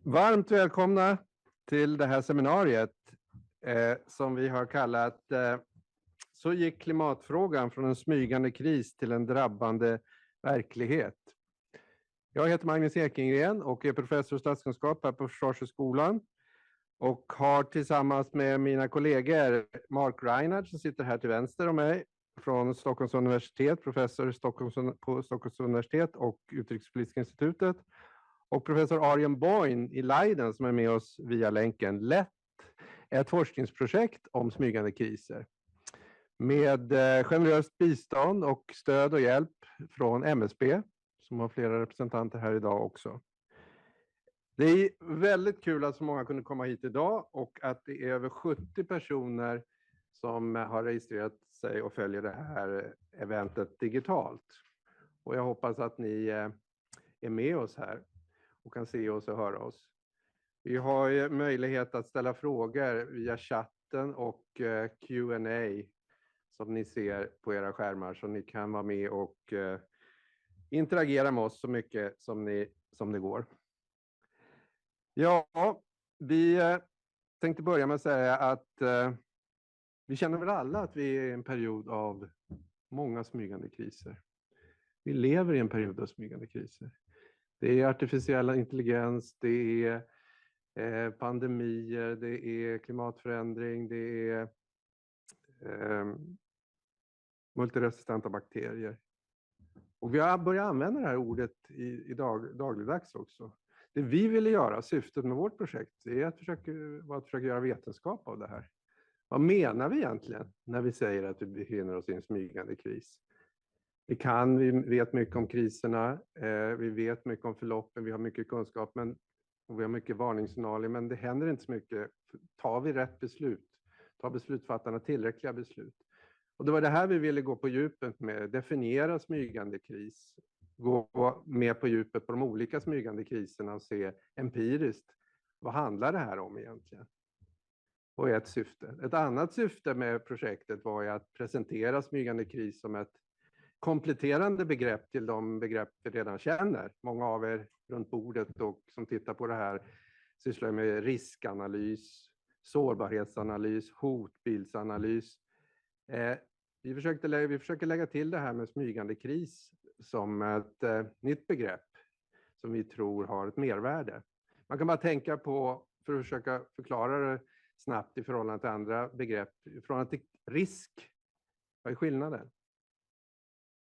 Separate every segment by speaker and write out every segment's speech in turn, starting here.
Speaker 1: Varmt välkomna till det här seminariet som vi har kallat Så gick klimatfrågan från en smygande kris till en drabbande verklighet. Jag heter Magnus Ekengren och är professor i statskunskap här på Försvarshögskolan och har tillsammans med mina kollegor Mark Reinhardt som sitter här till vänster om mig från Stockholms universitet, professor på Stockholms universitet och Utrikespolitiska institutet, och professor Arjen Boin i Leiden som är med oss via länken, lett ett forskningsprojekt om smygande kriser med generöst bistånd och stöd och hjälp från MSB som har flera representanter här idag också. Det är väldigt kul att så många kunde komma hit idag och att det är över 70 personer som har registrerat sig och följer det här eventet digitalt. Och jag hoppas att ni är med oss här och kan se oss och höra oss. Vi har ju möjlighet att ställa frågor via chatten och Q&A som ni ser på era skärmar, så ni kan vara med och interagera med oss så mycket som det går. Ja, vi tänkte börja med att säga att vi känner väl alla att vi är i en period av många smygande kriser. Vi lever i en period av smygande kriser. Det är artificiell intelligens, det är pandemier, det är klimatförändring, det är multiresistenta bakterier. Och vi har börjat använda det här ordet i dagligdags också. Det vi ville göra, syftet med vårt projekt, är att försöka göra vetenskap av det här. Vad menar vi egentligen när vi säger att vi befinner oss i en smygande kris? Vi vet mycket om kriserna, vi vet mycket om förloppen, vi har mycket kunskap och vi har mycket varningssignaler, men det händer inte så mycket. Tar vi rätt beslut? Tar beslutsfattarna tillräckliga beslut? Och det var det här vi ville gå på djupet med, definiera smygande kris, gå med på djupet på de olika smygande kriserna och se empiriskt, vad handlar det här om egentligen? Och ett syfte. Ett annat syfte med projektet var ju att presentera smygande kris som ett kompletterande begrepp till de begrepp vi redan känner. Många av er runt bordet och som tittar på det här sysslar med riskanalys, sårbarhetsanalys, hotbildsanalys. Vi försöker lägga till det här med smygande kris som ett nytt begrepp som vi tror har ett mervärde. Man kan bara tänka på, för att försöka förklara det snabbt i förhållande till andra begrepp, i förhållande till risk. Vad är skillnaden?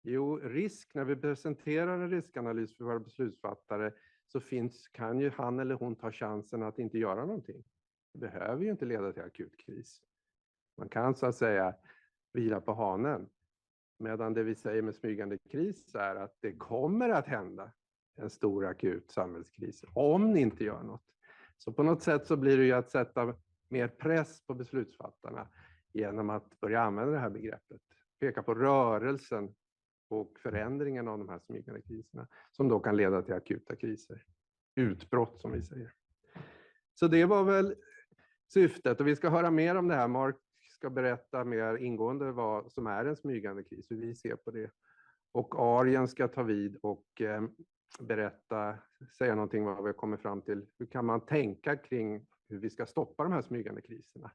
Speaker 1: Jo, risk, när vi presenterar en riskanalys för våra beslutsfattare så kan ju han eller hon ta chansen att inte göra någonting. Det behöver ju inte leda till akut kris. Man kan så att säga vila på hanen. Medan det vi säger med smygande kris är att det kommer att hända en stor akut samhällskris om ni inte gör något. Så på något sätt så blir det ju att sätta mer press på beslutsfattarna genom att börja använda det här begreppet. Peka på rörelsen och förändringen av de här smygande kriserna som då kan leda till akuta kriser. Utbrott som vi säger. Så det var väl syftet, och vi ska höra mer om det här. Mark ska berätta mer ingående vad som är en smygande kris, hur vi ser på det. Och Arjen ska ta vid och säga någonting vad vi kommer fram till. Hur kan man tänka kring hur vi ska stoppa de här smygande kriserna?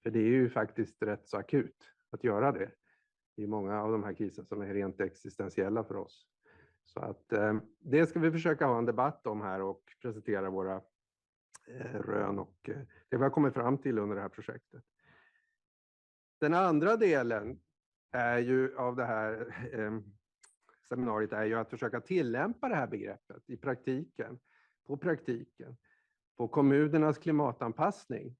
Speaker 1: För det är ju faktiskt rätt så akut att göra det. Det är många av de här kriserna som är rent existentiella för oss. Så att det ska vi försöka ha en debatt om här och presentera våra rön och det vi har kommit fram till under det här projektet. Den andra delen är ju av det här seminariet är ju att försöka tillämpa det här begreppet i praktiken, på kommunernas klimatanpassning.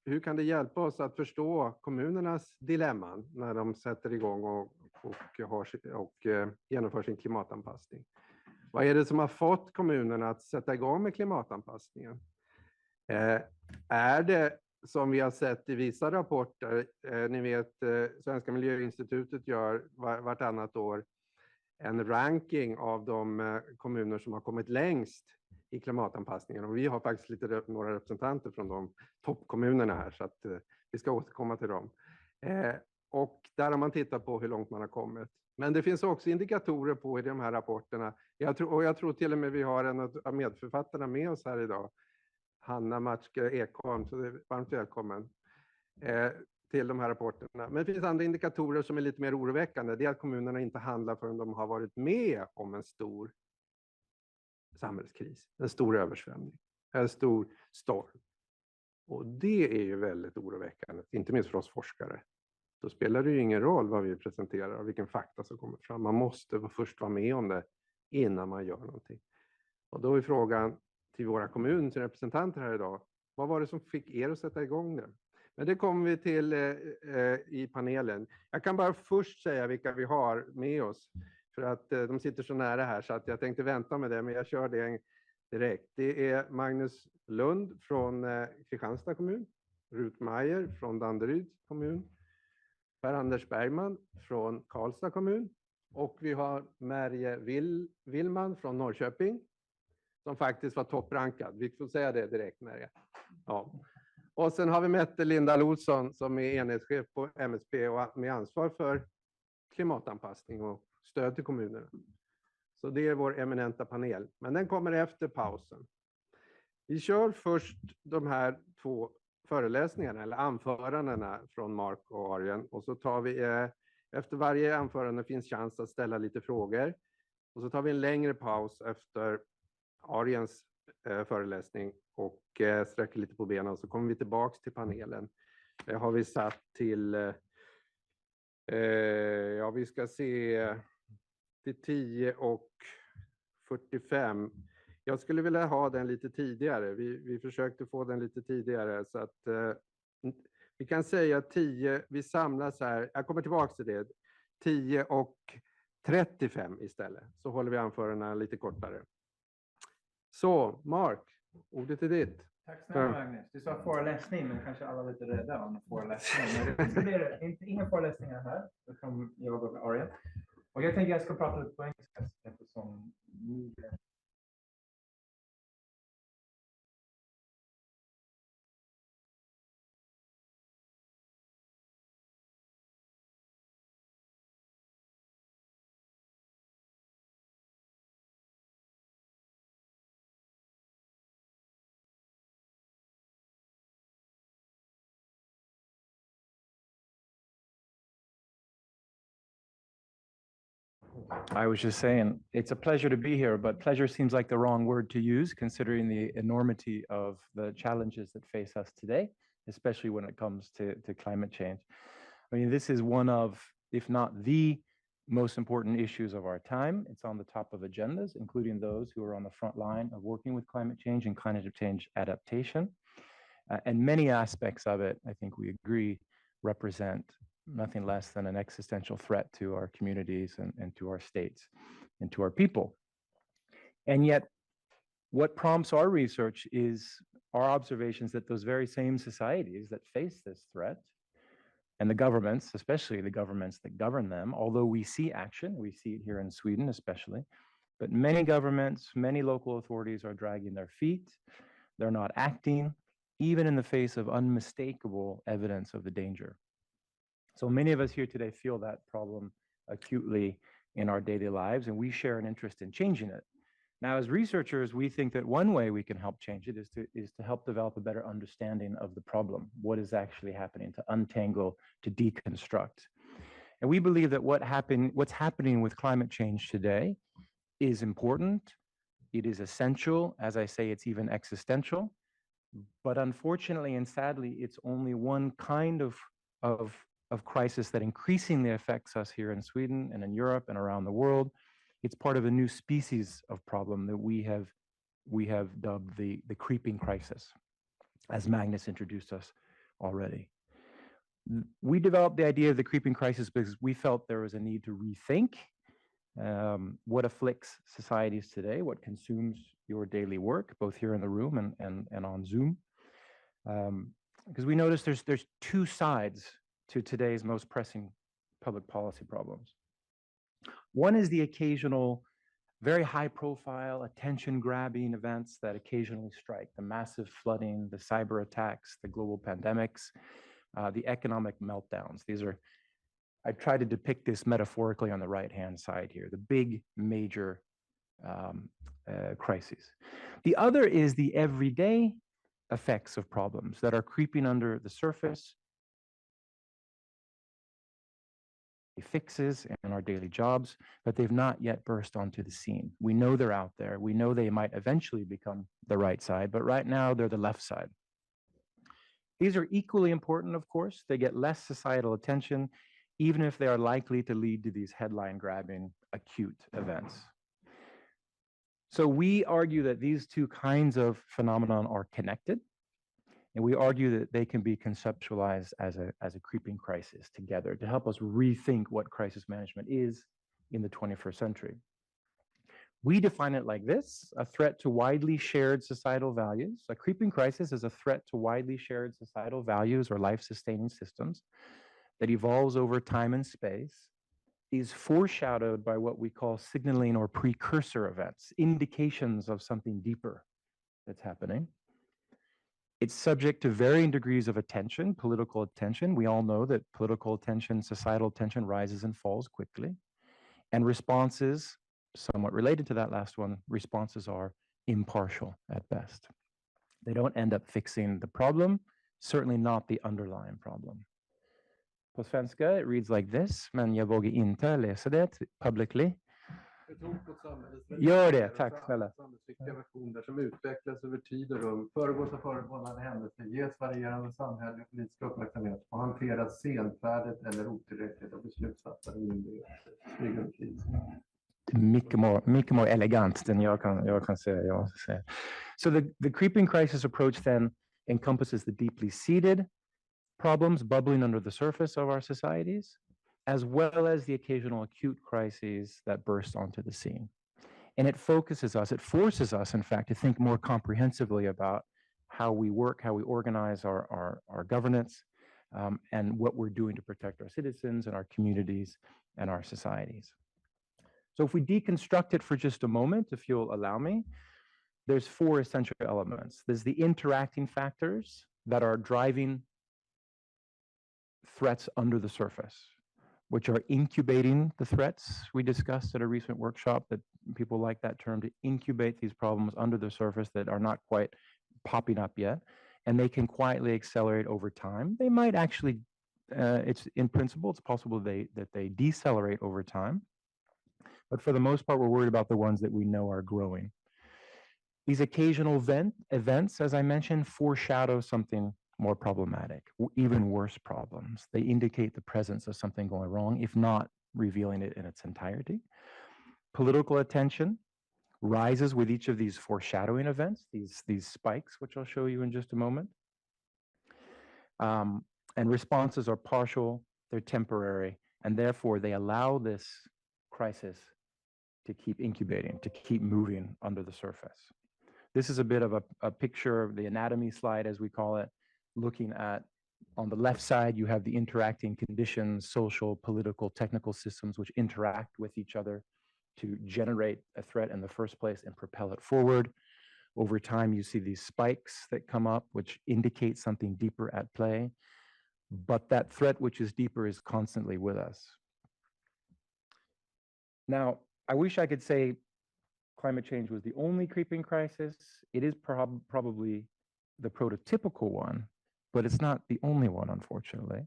Speaker 1: Hur kan det hjälpa oss att förstå kommunernas dilemman när de sätter igång och genomför sin klimatanpassning? Vad är det som har fått kommunerna att sätta igång med klimatanpassningen? Är det som vi har sett i vissa rapporter, ni vet Svenska miljöinstitutet gör vartannat år en ranking av de kommuner som har kommit längst i klimatanpassningen. Och vi har faktiskt några representanter från de toppkommunerna här, så att vi ska återkomma till dem. Och där har man tittat på hur långt man har kommit. Men det finns också indikatorer på i de här rapporterna. Jag tror till och med vi har en av medförfattarna med oss här idag. Hanna Matske Ekholm, så det är varmt välkommen till de här rapporterna. Men det finns andra indikatorer som är lite mer oroväckande. Det är att kommunerna inte handlar förrän de har varit med om en stor samhällskris, en stor översvämning, en stor storm. Och det är ju väldigt oroväckande, inte minst för oss forskare. Då spelar det ju ingen roll vad vi presenterar och vilken fakta som kommer fram. Man måste först vara med om det innan man gör någonting. Och då är frågan till våra kommunrepresentanter här idag. Vad var det som fick er att sätta igång det? Men det kommer vi till i panelen. Jag kan bara först säga vilka vi har med oss. För att de sitter så nära här så att jag tänkte vänta med det. Men jag kör det direkt. Det är Magnus Lund från Kristianstad kommun. Rut Meijer från Danderyds kommun. Per-Anders Bergman från Karlstad kommun. Och vi har Merje Willman från Norrköping. Som faktiskt var topprankad. Vi får säga det direkt, Merje. Ja. Och sen har vi Mette Linda Olsson som är enhetschef på MSB och med ansvar för klimatanpassning och stöd till kommunerna. Så det är vår eminenta panel. Men den kommer efter pausen. Vi kör först de här 2 föreläsningarna eller anförandena från Mark och Arjen. Och så tar vi, efter varje anförande finns chans att ställa lite frågor. Och så tar vi en längre paus efter Arjens föreläsning och sträcker lite på benen. Och så kommer vi tillbaks till panelen. Det har vi satt till, ja vi ska se till 10:45. Jag skulle vilja ha den lite tidigare. Vi försökte få den lite tidigare så att vi kan säga 10. Vi samlas här. Jag kommer tillbaka till det. 10:35 istället. Så håller vi anförandena lite kortare. Så, Mark, ordet är ditt.
Speaker 2: Tack snälla Magnus. Du sa föreläsning, men kanske alla lite rädda om föreläsning. Det blir inga föreläsningar här, utan jag och Arjen. Och jag tänker att jag ska prata lite på engelska eftersom ni... I was just saying, it's a pleasure to be here, but pleasure seems like the wrong word to use, considering the enormity of the challenges that face us today, especially when it comes to climate change. I mean, this is one of, if not the most important issues of our time. It's on the top of agendas, including those who are on the front line of working with climate change and climate change adaptation. And many aspects of it, I think we agree, represent nothing less than an existential threat to our communities and to our states and to our people. And yet, what prompts our research is our observations that those very same societies that face this threat, and the governments, especially the governments that govern them, although we see action, we see it here in Sweden especially, but many governments, many local authorities are dragging their feet. They're not acting, even in the face of unmistakable evidence of the danger. So many of us here today feel that problem acutely in our daily lives, and we share an interest in changing it. Now, as researchers, we think that one way we can help change it is to help develop a better understanding of the problem, what is actually happening, to untangle, to deconstruct. And we believe that what's happening with climate change today is important, it is essential, as I say, it's even existential, but unfortunately and sadly, it's only one kind of crisis that increasingly affects us here in Sweden and in Europe and around the world. It's part of a new species of problem that we have dubbed the creeping crisis, as Magnus introduced us already. We developed the idea of the creeping crisis because we felt there was a need to rethink what afflicts societies today, what consumes your daily work, both here in the room and on Zoom. Because we noticed there's 2 sides to today's most pressing public policy problems. One is the occasional, very high-profile, attention-grabbing events that occasionally strike, the massive flooding, the cyber attacks, the global pandemics, the economic meltdowns. These are I try to depict this metaphorically on the right-hand side here, the big major crises. The other is the everyday effects of problems that are creeping under the surface, fixes in our daily jobs, but they've not yet burst onto the scene. We know they're out there. We know they might eventually become the right side, but right now they're the left side. These are equally important, of course. They get less societal attention, even if they are likely to lead to these headline-grabbing acute events. So we argue that these two kinds of phenomenon are connected, and we argue that they can be conceptualized as a creeping crisis together to help us rethink what crisis management is in the 21st century. We define it like this: a threat to widely shared societal values. A creeping crisis is a threat to widely shared societal values or life-sustaining systems that evolves over time and space, is foreshadowed by what we call signaling or precursor events, indications of something deeper that's happening. It's subject to varying degrees of attention, political attention. We all know that political attention, societal attention rises and falls quickly. And responses, somewhat related to that last one, responses are impartial at best. They don't end up fixing the problem, certainly not the underlying problem. På svenska, it reads like this, men jag vågar inte läsa det publicly. Gör det, tack snälla.
Speaker 1: Samhällsviktiga versioner som utvecklas över tid och rum, föregås av föregående händelser, ges varierande samhällelig och politisk uppmärksamhet och hanteras senfärdigt eller otillräckligt av beslutsfattare och myndigheter. Smygande kris.
Speaker 2: Mycket mer elegant than jag kan säga. So the creeping crisis approach then encompasses the deeply seated problems bubbling under the surface of our societies, as well as the occasional acute crises that burst onto the scene. And it forces us, in fact, to think more comprehensively about how we work, how we organize our governance, and what we're doing to protect our citizens and our communities and our societies. So if we deconstruct it for just a moment, if you'll allow me, there's four essential elements. There's the interacting factors that are driving threats under the surface, which are incubating the threats. We discussed at a recent workshop that people like that term, to incubate these problems under the surface that are not quite popping up yet, and they can quietly accelerate over time. They might actually, it's in principle, it's possible that they decelerate over time, but for the most part, we're worried about the ones that we know are growing. These occasional events, as I mentioned, foreshadow something more problematic, even worse problems. They indicate the presence of something going wrong, if not revealing it in its entirety. Political attention rises with each of these foreshadowing events, these spikes, which I'll show you in just a moment. And responses are partial, they're temporary, and therefore they allow this crisis to keep incubating, to keep moving under the surface. This is a bit of a picture of the anatomy slide, as we call it, looking at, on the left side, you have the interacting conditions, social, political, technical systems which interact with each other to generate a threat in the first place and propel it forward. Over time, you see these spikes that come up, which indicate something deeper at play. But that threat, which is deeper, is constantly with us. Now, I wish I could say climate change was the only creeping crisis. It is probably the prototypical one, but it's not the only one, unfortunately.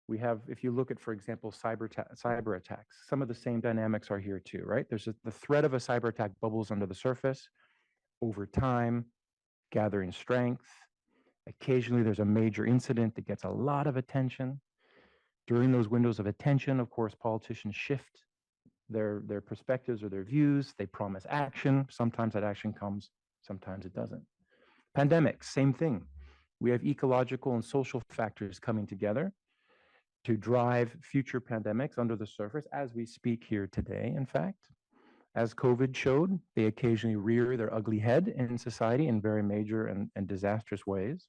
Speaker 2: We have, if you look at, for example, cyber attacks, some of the same dynamics are here too, right? There's the threat of a cyber attack bubbles under the surface over time, gathering strength. Occasionally, there's a major incident that gets a lot of attention. During those windows of attention, of course, politicians shift their perspectives or their views. They promise action. Sometimes that action comes, sometimes it doesn't. Pandemics, same thing. We have ecological and social factors coming together to drive future pandemics under the surface as we speak here today, in fact. As COVID showed, they occasionally rear their ugly head in society in very major and disastrous ways.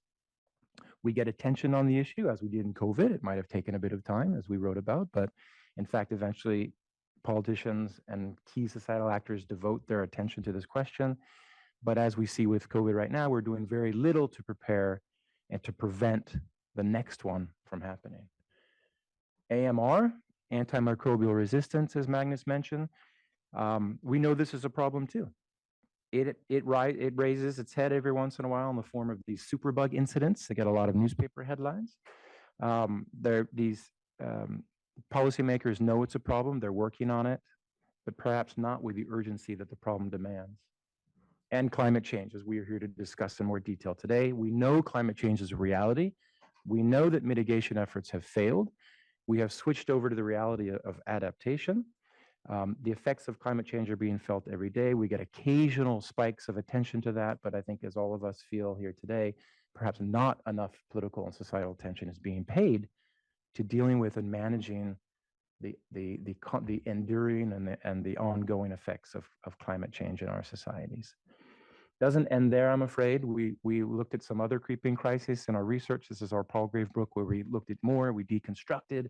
Speaker 2: We get attention on the issue, as we did in COVID. It might have taken a bit of time, as we wrote about, but in fact, eventually, politicians and key societal actors devote their attention to this question. But as we see with COVID right now, we're doing very little to prepare and to prevent the next one from happening. AMR, antimicrobial resistance, as Magnus mentioned. We know this is a problem too. It raises its head every once in a while in the form of these superbug incidents. They get a lot of newspaper headlines. These policymakers know it's a problem. They're working on it, but perhaps not with the urgency that the problem demands. And climate change, as we are here to discuss in more detail today. We know climate change is a reality. We know that mitigation efforts have failed. We have switched over to the reality of adaptation. The effects of climate change are being felt every day. We get occasional spikes of attention to that, but I think as all of us feel here today, perhaps not enough political and societal attention is being paid to dealing with and managing the enduring and the ongoing effects of climate change in our societies. Doesn't end there, I'm afraid. We looked at some other creeping crises in our research. This is our Palgrave book where we looked at more, we deconstructed,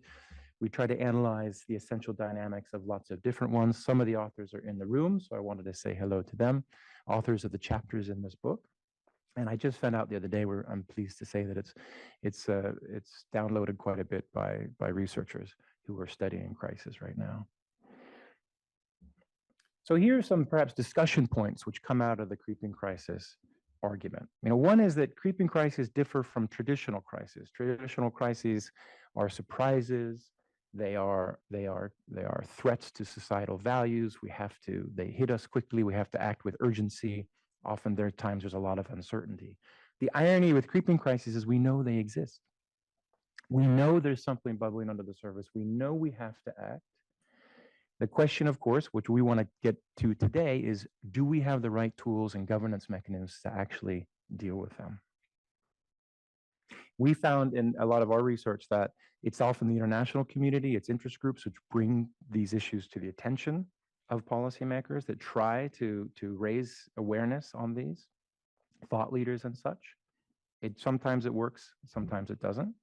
Speaker 2: we tried to analyze the essential dynamics of lots of different ones. Some of the authors are in the room, so I wanted to say hello to them, authors of the chapters in this book. And I just found out the other day where I'm pleased to say that it's downloaded quite a bit by researchers who are studying crisis right now. So here are some perhaps discussion points which come out of the creeping crisis argument. One is that creeping crises differ from traditional crises. Traditional crises are surprises. They are threats to societal values. They hit us quickly. We have to act with urgency. Often there are times there's a lot of uncertainty. The irony with creeping crises is we know they exist. We know there's something bubbling under the surface. We know we have to act. The question, of course, which we want to get to today is, do we have the right tools and governance mechanisms to actually deal with them? We found in a lot of our research that it's often the international community, it's interest groups which bring these issues to the attention of policymakers that try to raise awareness on these, thought leaders and such. Sometimes it works, sometimes it doesn't.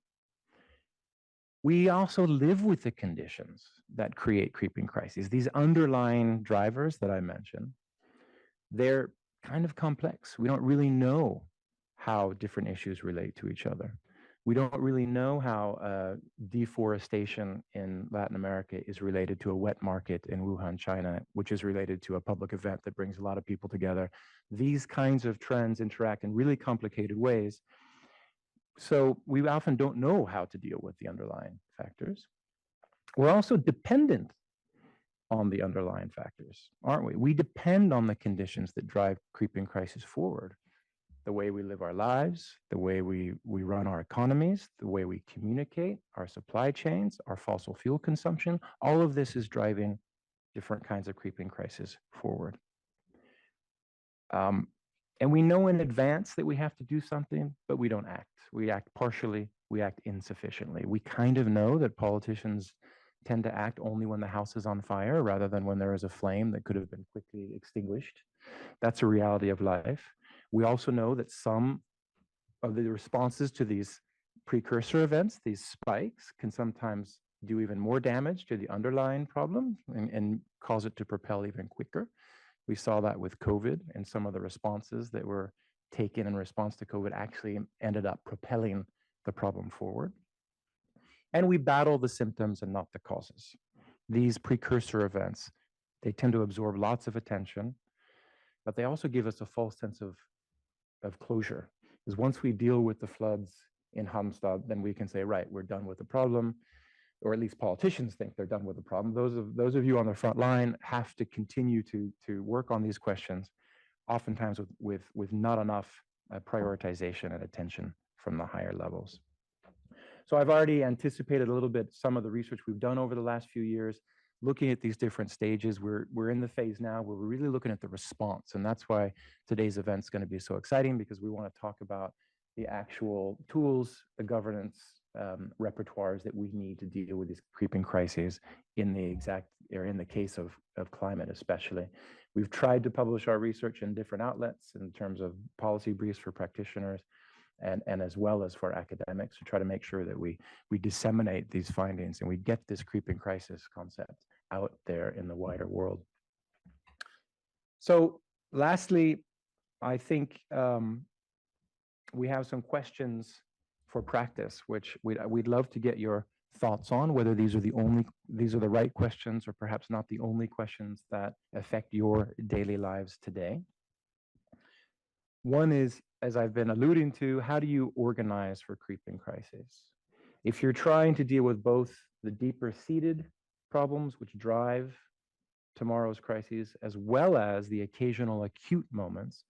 Speaker 2: We also live with the conditions that create creeping crises. These underlying drivers that I mentioned, they're kind of complex. We don't really know how different issues relate to each other. We don't really know how deforestation in Latin America is related to a wet market in Wuhan, China, which is related to a public event that brings a lot of people together. These kinds of trends interact in really complicated ways. So we often don't know how to deal with the underlying factors. We're also dependent on the underlying factors, aren't we? We depend on the conditions that drive creeping crisis forward. The way we live our lives, the way we run our economies, the way we communicate, our supply chains, our fossil fuel consumption, all of this is driving different kinds of creeping crisis forward. And we know in advance that we have to do something, but we don't act. We act partially, we act insufficiently. We kind of know that politicians tend to act only when the house is on fire rather than when there is a flame that could have been quickly extinguished. That's a reality of life. We also know that some of the responses to these precursor events, these spikes, can sometimes do even more damage to the underlying problem and cause it to propel even quicker. We saw that with COVID, and some of the responses that were taken in response to COVID actually ended up propelling the problem forward. And we battle the symptoms and not the causes. These precursor events, they tend to absorb lots of attention, but they also give us a false sense of closure. Because once we deal with the floods in Halmstad, then we can say, right, we're done with the problem. Or at least politicians think they're done with the problem. Those of you on the front line have to continue to work on these questions, oftentimes with not enough prioritization and attention from the higher levels. So I've already anticipated a little bit some of the research we've done over the last few years, looking at these different stages. We're in the phase now where we're really looking at the response, and that's why today's event is going to be so exciting, because we want to talk about the actual tools, the governance, repertoires that we need to deal with these creeping crises in the case of climate especially. We've tried to publish our research in different outlets in terms of policy briefs for practitioners and as well as for academics to try to make sure that we disseminate these findings and we get this creeping crisis concept out there in the wider world. So lastly, I think we have some questions for practice, which we'd love to get your thoughts on, whether these are the right questions or perhaps not the only questions that affect your daily lives today. One is, as I've been alluding to, how do you organize for creeping crises? If you're trying to deal with both the deeper seated problems which drive tomorrow's crises, as well as the occasional acute moments,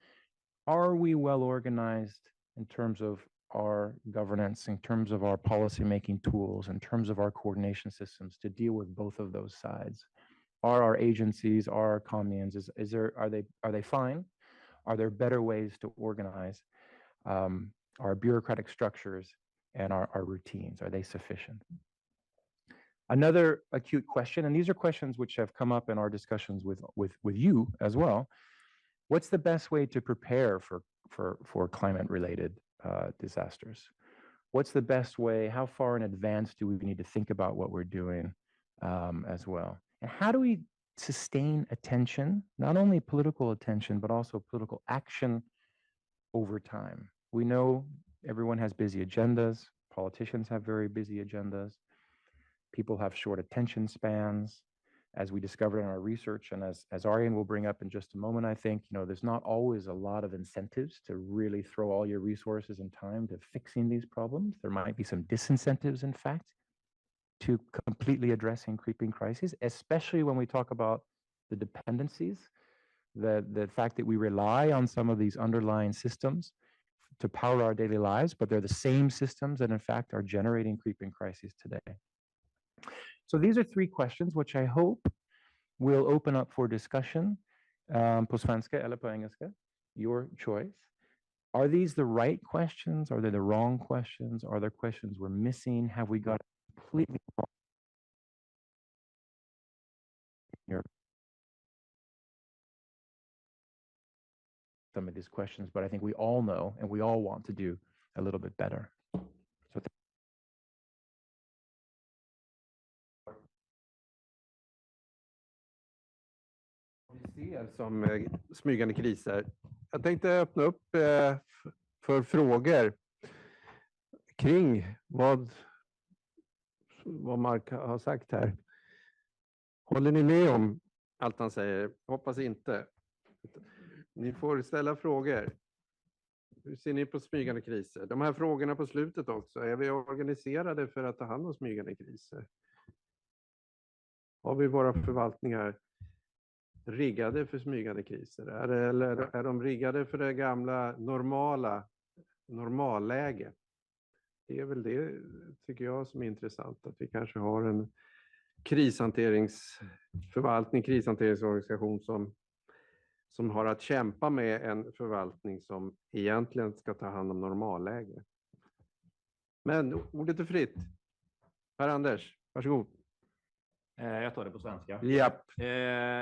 Speaker 2: are we well organized in terms of our governance, in terms of our policy-making tools, in terms of our coordination systems to deal with both of those sides? Are our agencies, are our communes, are they fine? Are there better ways to organize our bureaucratic structures and our routines? Are they sufficient? Another acute question, and these are questions which have come up in our discussions with you as well. What's the best way to prepare for climate-related disasters? What's the best way? How far in advance do we need to think about what we're doing as well? And how do we sustain attention, not only political attention, but also political action over time? We know everyone has busy agendas. Politicians have very busy agendas. People have short attention spans, as we discovered in our research, and as Arjen will bring up in just a moment. I think, there's not always a lot of incentives to really throw all your resources and time to fixing these problems. There might be some disincentives, in fact, to completely addressing creeping crises, especially when we talk about the dependencies, the fact that we rely on some of these underlying systems to power our daily lives, but they're the same systems that in fact are generating creeping crises today. So these are three questions which I hope will open up for discussion. På svenska eller på engelska, your choice. Are these the right questions? Are they the wrong questions? Are there questions we're missing? Have we got completely wrong here? Some of these questions, but I think we all know and we all want to do a little bit better. So
Speaker 1: som smygande kriser. Jag tänkte öppna upp för frågor kring vad Mark har sagt här. Håller ni med om allt han säger? Hoppas inte. Ni får ställa frågor. Hur ser ni på smygande kriser? De här frågorna på slutet också. Är vi organiserade för att ta hand om smygande kriser? Har vi våra förvaltningar riggade för smygande kriser? Eller är de riggade för det gamla normalläge? Det är väl det, tycker jag, som är intressant. Att vi kanske har en krishanteringsorganisation som har att kämpa med en förvaltning som egentligen ska ta hand om normalläge. Men ordet är fritt. Per-Anders, varsågod.
Speaker 3: Jag tar det på svenska.
Speaker 1: Japp.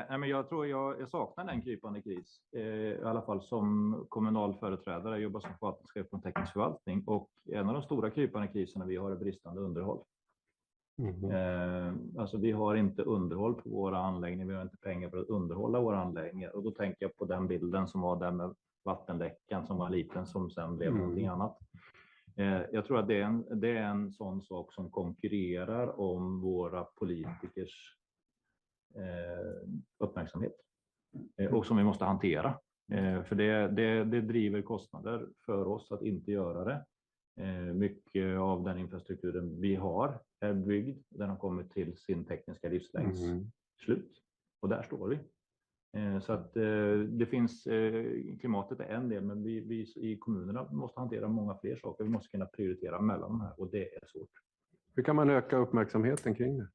Speaker 3: Men jag tror jag saknar den krypande kris. I alla fall som kommunal företrädare. Jag jobbar som förvaltningschef på en teknisk förvaltning. Och en av de stora krypande kriserna vi har är bristande underhåll. Alltså vi har inte underhåll på våra anläggningar. Vi har inte pengar för att underhålla våra anläggningar. Och då tänker jag på den bilden som var där med vattenläckan som var liten, som sen blev någonting annat. Jag tror att det är en sån sak som konkurrerar om våra politikers uppmärksamhet. Och som vi måste hantera. För det driver kostnader för oss att inte göra det. Mycket av den infrastrukturen vi har är byggd. Den har kommit till sin tekniska livslängds slut. Och där står vi. Så att det finns, klimatet är en del, men vi i kommunerna måste hantera många fler saker. Vi måste kunna prioritera mellan de här och det är svårt.
Speaker 1: Hur kan man öka uppmärksamheten kring det?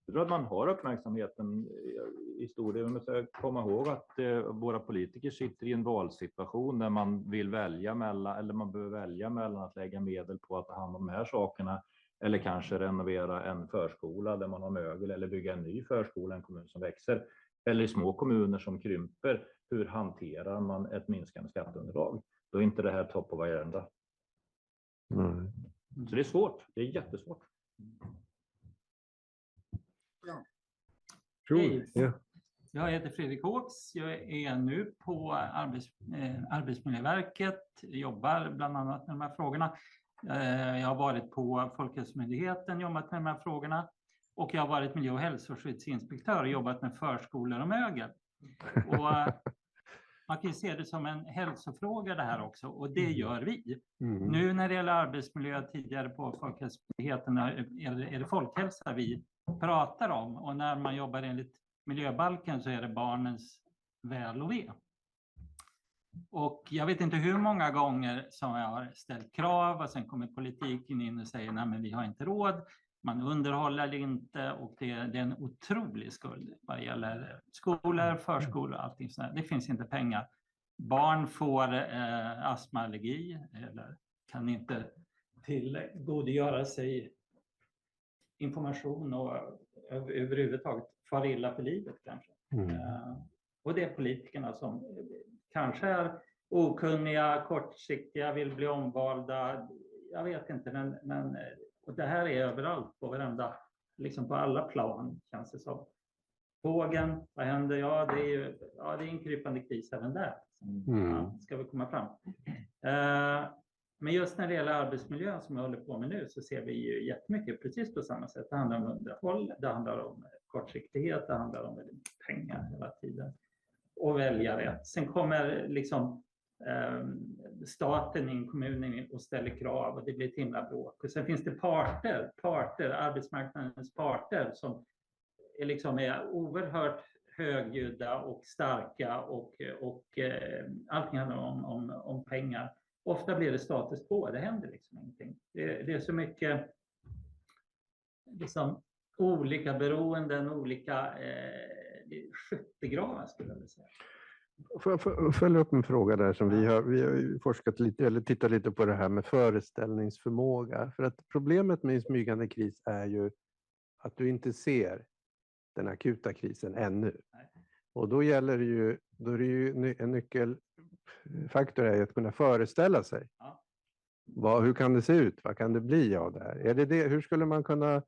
Speaker 3: Jag tror att man har uppmärksamheten i stor del. Man måste komma ihåg att våra politiker sitter i en valsituation där man vill välja mellan, eller man behöver välja mellan att lägga medel på att ta hand om de här sakerna. Eller kanske renovera en förskola där man har mögel, eller bygga en ny förskola i en kommun som växer. Eller i små kommuner som krymper, hur hanterar man ett minskande skatteunderlag? Då är inte det här topp på varenda. Så det är svårt, det är jättesvårt.
Speaker 4: Ja.
Speaker 1: Hej. Ja.
Speaker 4: Jag heter Fredrik Håks. Jag är nu på Arbetsmiljöverket. Jobbar bland annat med de här frågorna. Jag har varit på Folkhälsomyndigheten, jobbat med de här frågorna. Och jag har varit miljö- och hälsoskyddsinspektör och jobbat med förskolor och mögel. Och man kan ju se det som en hälsofråga det här också, och det gör vi. Nu när det gäller arbetsmiljö, tidigare på Folkhälsomyndigheten, är det folkhälsa vi pratar om. Och när man jobbar enligt miljöbalken så är det barnens väl och ve. Och jag vet inte hur många gånger som jag har ställt krav och sen kommer politiken in och säger nej men vi har inte råd. Man underhåller inte, och det är en otrolig skuld vad gäller skolor, förskolor och allting sånt. Det finns inte pengar. Barn får astmaallergi eller kan inte tillgodogöra sig information och överhuvudtaget far illa för livet kanske. Och det är politikerna som kanske är okunniga, kortsiktiga, vill bli omvalda. Jag vet inte, men och det här är överallt på varenda, liksom på alla plan känns det som. Tågen, vad händer? Ja, det är en krypande kris även där. Ja, ska vi komma fram. Men just när det gäller arbetsmiljön som jag håller på med nu så ser vi ju jättemycket precis på samma sätt. Det handlar om underhåll, det handlar om kortsiktighet, det handlar om pengar hela tiden. Och välja rätt. Sen kommer liksom staten in, kommunen in och ställer krav och det blir ett himla bråk. Och sen finns det parter, arbetsmarknadens parter som är oerhört högljudda och starka och allting handlar om pengar. Ofta blir det status quo, det händer liksom ingenting. Det är så mycket liksom olika beroenden, olika skyttegravar skulle jag vilja säga.
Speaker 1: Får jag följa upp en fråga där som vi har forskat lite eller tittat lite på det här med föreställningsförmåga. För att problemet med en smygande kris är ju att du inte ser den akuta krisen ännu.
Speaker 4: Nej.
Speaker 1: Och då gäller det ju, en nyckelfaktor är att kunna föreställa sig.
Speaker 4: Ja.
Speaker 1: Hur kan det se ut? Vad kan det bli av det här? Hur skulle man kunna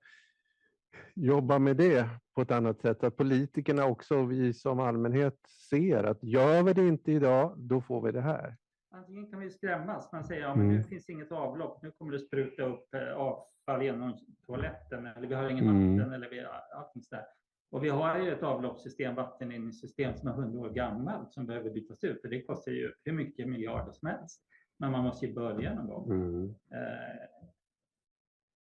Speaker 1: jobba med det på ett annat sätt? Att politikerna också, vi som allmänhet ser att gör vi det inte idag, då får vi det här.
Speaker 4: Antingen kan vi skrämmas. Man säger men nu finns inget avlopp. Nu kommer det spruta upp avfall genom toaletten. Eller vi har ingen vatten. Eller vi har allting sådär. Och vi har ju ett avloppssystem, vattenledningssystem som är 100 år gammalt som behöver bytas ut. Och det kostar ju hur mycket miljarder som helst. Men man måste ju börja någon gång.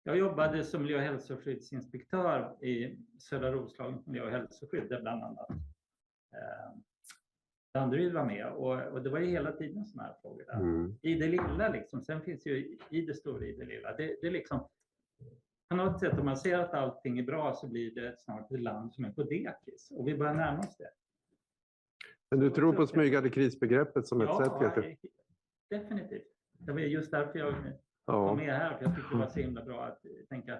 Speaker 4: Jag jobbade som miljö- och hälsoskyddsinspektör i södra Roslagen miljö- och hälsoskydd där bland annat Danderyd var med. Och det var ju hela tiden sådana här frågor där. I det lilla liksom. Sen finns ju i det stora i det lilla. Det är liksom på något sätt om man ser att allting är bra så blir det snart ett land som är på dekis. Och vi börjar närma oss det.
Speaker 1: Men du tror på smygande krisbegreppet som ett sätt?
Speaker 4: Ja, definitivt. Det var just därför jag var med här. För jag tyckte det var så himla bra att tänka.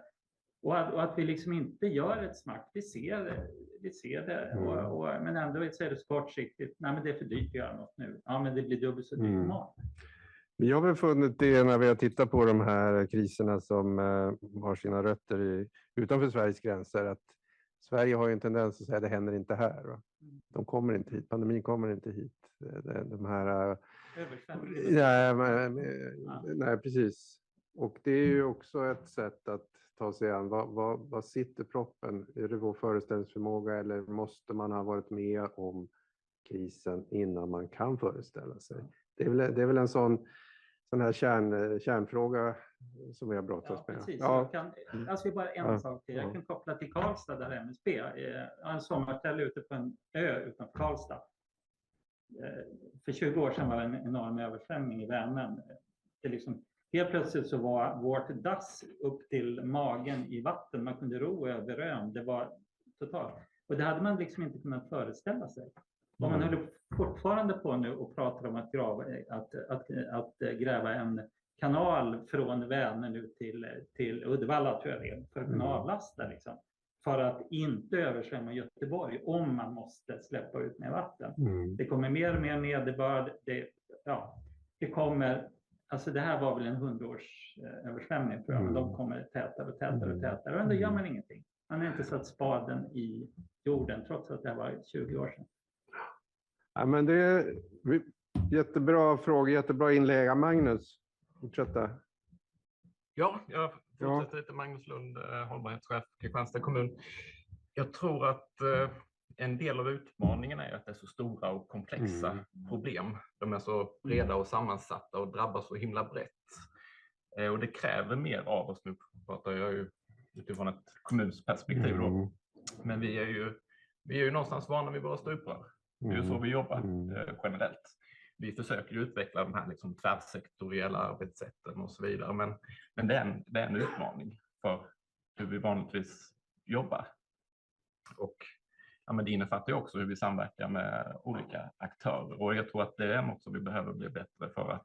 Speaker 4: Och att vi liksom inte gör ett smart. Vi ser det. Men ändå så är det så kortsiktigt. Nej, men det är för dyrt att göra något nu. Ja, men det blir dubbelt så dyrt imorgon.
Speaker 1: Vi har väl funnit det när vi har tittat på de här kriserna som har sina rötter utanför Sveriges gränser. Att Sverige har ju en tendens att säga att det händer inte här. Va? De kommer inte hit. Pandemin kommer inte hit. De här... Nej, precis. Och det är ju också ett sätt att ta sig an. Vad sitter proppen? Är det vår föreställningsförmåga eller måste man ha varit med om krisen innan man kan föreställa sig? Det är väl en sån här kärnfråga som vi har brottats med.
Speaker 4: Precis. Jag ska bara en sak till. Jag kan koppla till Karlstad där MSB. Jag har en sommarställe ute på en ö utanför Karlstad. För 20 år sedan var det en enorm översvämning i Vänern. Det liksom, helt plötsligt så var vårt dass upp till magen i vatten. Man kunde ro över ön. Det var totalt. Och det hade man liksom inte kunnat föreställa sig. Om man håller fortfarande på nu och pratar om att gräva en kanal från Vänern ut till Uddevalla tror jag det är, för att kunna avlasta liksom. För att inte översvämma Göteborg om man måste släppa ut mer vatten. Det kommer mer och mer nederbörd. Det kommer, alltså det här var väl en 100-års översvämning tror jag, men de kommer tätare och tätare och tätare. Och ändå gör man ingenting. Man har inte satt spaden i jorden trots att det var 20 år sedan.
Speaker 1: Ja, men det är jättebra fråga, jättebra inlägg. Magnus, fortsätta.
Speaker 5: Ja, jag fortsätter lite. Magnus Lund, hållbarhetschef i Kristianstad kommun. Jag tror att en del av utmaningen är att det är så stora och komplexa problem. De är så breda och sammansatta och drabbar så himla brett. Och det kräver mer av oss. Nu pratar jag ju utifrån ett kommunsperspektiv då. Men vi är ju någonstans vana vid våra stuprör. Det är ju så vi jobbar generellt. Vi försöker utveckla de här liksom tvärsektoriella arbetssätten och så vidare. Men det är en utmaning för hur vi vanligtvis jobbar. Och ja, men det innefattar ju också hur vi samverkar med olika aktörer. Och jag tror att det är något som vi behöver bli bättre för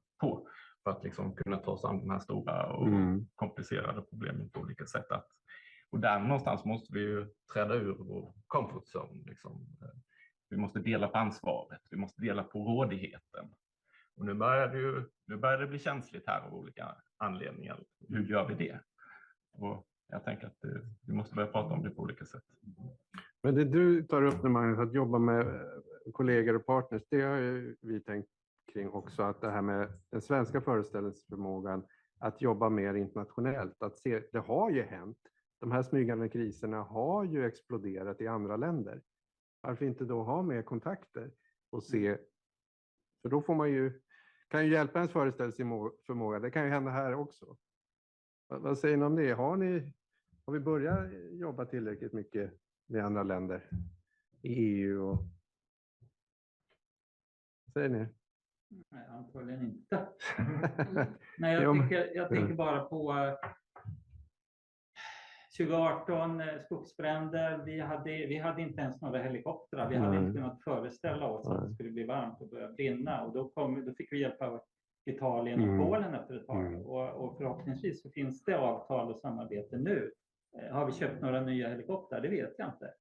Speaker 5: att liksom kunna ta oss an de här stora och komplicerade problemen på olika sätt. Och där någonstans måste vi ju träda ur vår comfort zone. Liksom. Vi måste dela på ansvaret, vi måste dela på rådigheten. Och nu börjar det bli känsligt här av olika anledningar. Hur gör vi det? Och jag tänker att vi måste börja prata om det på olika sätt.
Speaker 1: Men det du tar upp, Magnus, att jobba med kollegor och partners, det har ju vi tänkt kring också, att det här med den svenska föreställningsförmågan att jobba mer internationellt, att se, det har ju hänt. De här smygande kriserna har ju exploderat i andra länder. Varför inte då ha mer kontakter och se, för då får man kan ju hjälpa ens föreställningsförmåga. Det kan ju hända här också. Vad säger ni om det? Har vi börjat jobba tillräckligt mycket med andra länder i EU? Och... Vad säger ni?
Speaker 4: Nej, antagligen inte. Nej, jag tänker bara på 2018, skogsbränder. Vi hade inte ens några helikoptrar. Vi hade inte kunnat föreställa oss att det skulle bli varmt och börja brinna. Och då fick vi hjälp av Italien och Polen efter ett tag. Och förhoppningsvis så finns det avtal och samarbete nu. Har vi köpt några nya helikoptrar? Det vet jag inte.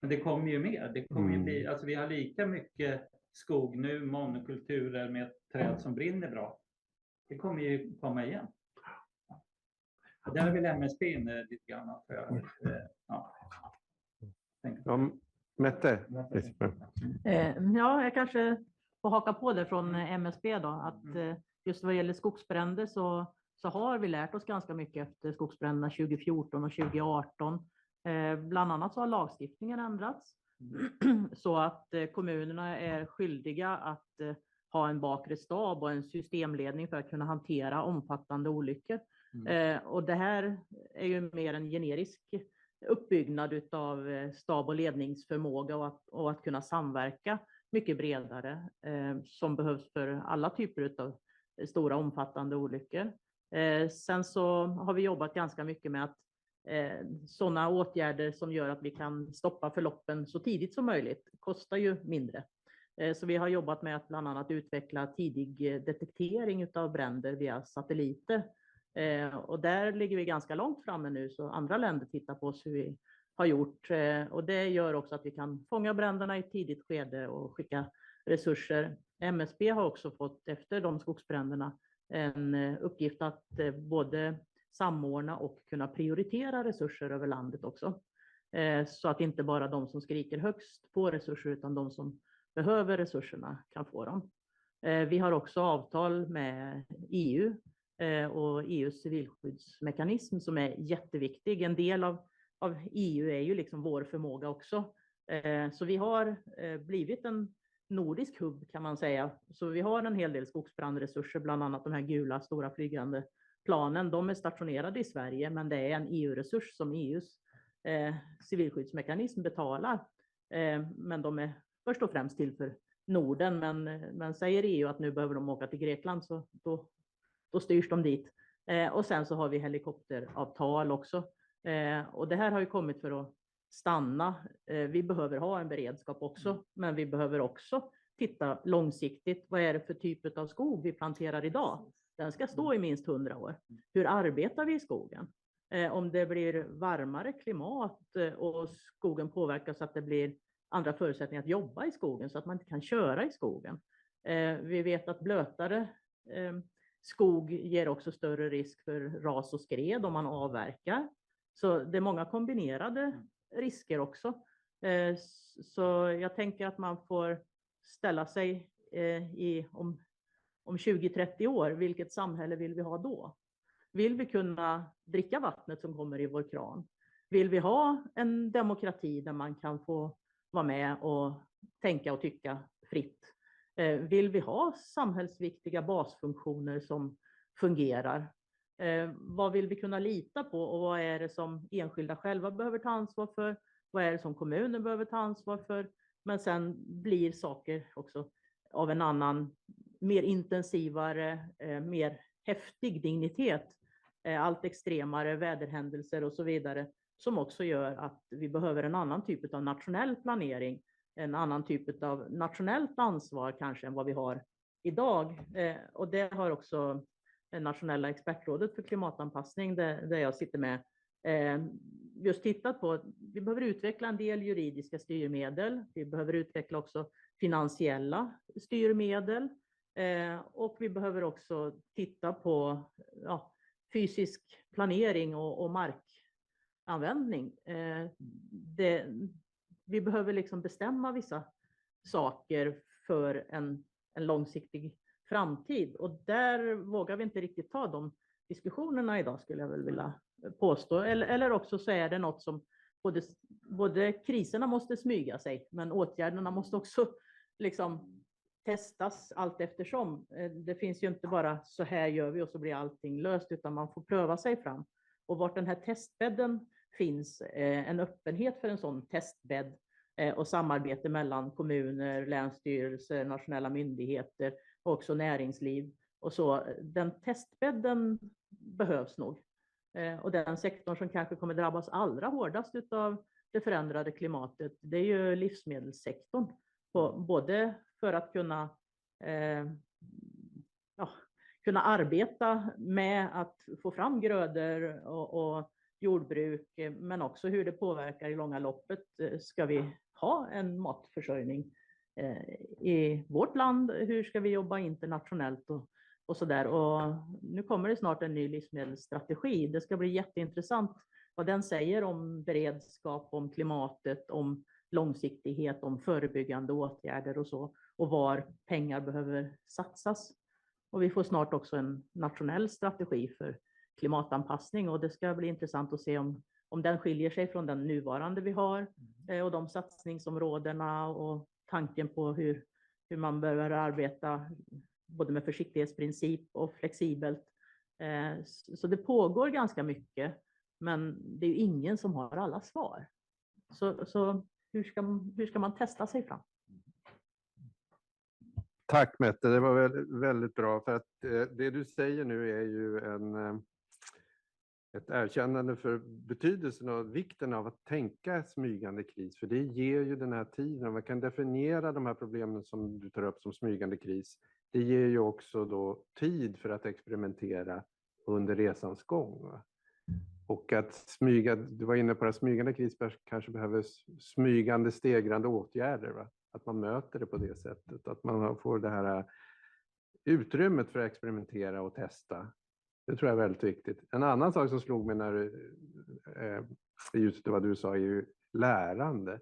Speaker 4: Men det kommer ju mer. Det kommer ju bli, alltså vi har lika mycket skog nu, monokulturer med träd som brinner bra. Det kommer ju komma igen. Där vill MSB in lite grann.
Speaker 1: Mette?
Speaker 6: Ja, jag kanske får haka på det från MSB då. Att just vad gäller skogsbränder så har vi lärt oss ganska mycket efter skogsbränderna 2014 och 2018. Bland annat så har lagstiftningen ändrats. Så att kommunerna är skyldiga att ha en bakre stab och en systemledning för att kunna hantera omfattande olyckor. Och det här är ju mer en generisk uppbyggnad av stab- och ledningsförmåga och att kunna samverka mycket bredare som behövs för alla typer av stora omfattande olyckor. Sen så har vi jobbat ganska mycket med att sådana åtgärder som gör att vi kan stoppa förloppen så tidigt som möjligt kostar ju mindre. Så vi har jobbat med att bland annat utveckla tidig detektering av bränder via satelliter. Och där ligger vi ganska långt framme nu, så andra länder tittar på oss hur vi har gjort. Och det gör också att vi kan fånga bränderna i ett tidigt skede och skicka resurser. MSB har också fått efter de skogsbränderna en uppgift att både samordna och kunna prioritera resurser över landet också. Så att inte bara de som skriker högst får resurser utan de som behöver resurserna kan få dem. Vi har också avtal med EU och EUs civilskyddsmekanism som är jätteviktig. En del av EU är ju liksom vår förmåga också. Så vi har blivit en nordisk hubb kan man säga. Så vi har en hel del skogsbrandresurser, bland annat de här gula stora flygande planen. De är stationerade i Sverige, men det är en EU-resurs som EUs civilskyddsmekanism betalar. Men de är först och främst till för Norden. Men säger EU att nu behöver de åka till Grekland, så då styrs de dit. Och sen så har vi helikopteravtal också. Och det här har ju kommit för att stanna. Vi behöver ha en beredskap också, men vi behöver också titta långsiktigt. Vad är det för typ av skog vi planterar idag? Den ska stå i minst 100 år. Hur arbetar vi i skogen? Om det blir varmare klimat och skogen påverkas så att det blir andra förutsättningar att jobba i skogen så att man inte kan köra i skogen. Vi vet att blötare skog ger också större risk för ras och skred om man avverkar. Så det är många kombinerade risker också. Så jag tänker att man får ställa sig om 20-30 år, vilket samhälle vill vi ha då? Vill vi kunna dricka vattnet som kommer i vår kran? Vill vi ha en demokrati där man kan få vara med och tänka och tycka fritt? Vill vi ha samhällsviktiga basfunktioner som fungerar? Vad vill vi kunna lita på och vad är det som enskilda själva behöver ta ansvar för? Vad är det som kommunen behöver ta ansvar för? Men sen blir saker också av en annan, mer intensivare, mer häftig dignitet. Allt extremare väderhändelser och så vidare, som också gör att vi behöver en annan typ av nationell planering, en annan typ av nationellt ansvar kanske än vad vi har idag. Och det har också Nationella expertrådet för klimatanpassning, där jag sitter med, just tittat på. Vi behöver utveckla en del juridiska styrmedel. Vi behöver utveckla också finansiella styrmedel. Och vi behöver också titta på fysisk planering och markanvändning. Vi behöver liksom bestämma vissa saker för en långsiktig framtid. Och där vågar vi inte riktigt ta de diskussionerna idag, skulle jag väl vilja påstå. Eller också så är det något som både kriserna måste smyga sig, men åtgärderna måste också liksom testas allt eftersom. Det finns ju inte bara så här gör vi och så blir allting löst, utan man får pröva sig fram. Och vart den här testbädden finns, en öppenhet för en sån testbädd och samarbete mellan kommuner, länsstyrelser, nationella myndigheter och också näringsliv och så. Den testbädden behövs nog. Och den sektorn som kanske kommer drabbas allra hårdast av det förändrade klimatet, det är ju livsmedelssektorn. Både för att kunna arbeta med att få fram grödor och jordbruk, men också hur det påverkar i långa loppet. Ska vi ha en matförsörjning i vårt land? Hur ska vi jobba internationellt och så där? Och nu kommer det snart en ny livsmedelsstrategi. Det ska bli jätteintressant vad den säger om beredskap, om klimatet, om långsiktighet, om förebyggande åtgärder och så, och var pengar behöver satsas. Och vi får snart också en nationell strategi för klimatanpassning, och det ska bli intressant att se om den skiljer sig från den nuvarande vi har och de satsningsområdena och tanken på hur man behöver arbeta både med försiktighetsprincip och flexibelt. Så det pågår ganska mycket, men det är ju ingen som har alla svar. Så hur ska man testa sig fram?
Speaker 1: Tack Mette, det var väldigt bra, för att det du säger nu är ju ett erkännande för betydelsen och vikten av att tänka smygande kris, för det ger ju den här tiden. Man kan definiera de här problemen som du tar upp som smygande kris. Det ger ju också då tid för att experimentera under resans gång. Va? Och att du var inne på att smygande kris kanske behöver smygande stegrande åtgärder. Va? Att man möter det på det sättet. Att man får det här utrymmet för att experimentera och testa. Det tror jag är väldigt viktigt. En annan sak som slog mig när just vad du sa är ju lärande.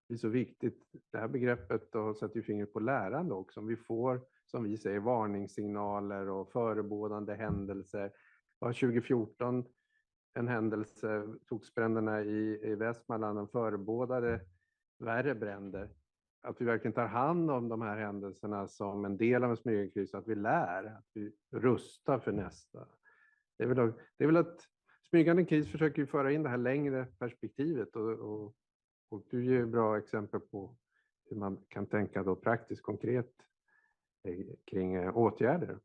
Speaker 1: Det är så viktigt, det här begreppet, och sätter ju fingret på lärande också. Om vi får, som vi säger, varningssignaler och förebådande händelser. Var 2014 en händelse, skogsbränderna i Västmanland, en förebådade värre bränder. Att vi verkligen tar hand om de här händelserna som en del av en smygandekris, att vi lär, att vi rustar för nästa. Det är väl att smygande kris försöker ju föra in det här längre perspektivet, och du ger bra exempel på hur man kan tänka då praktiskt konkret kring åtgärder.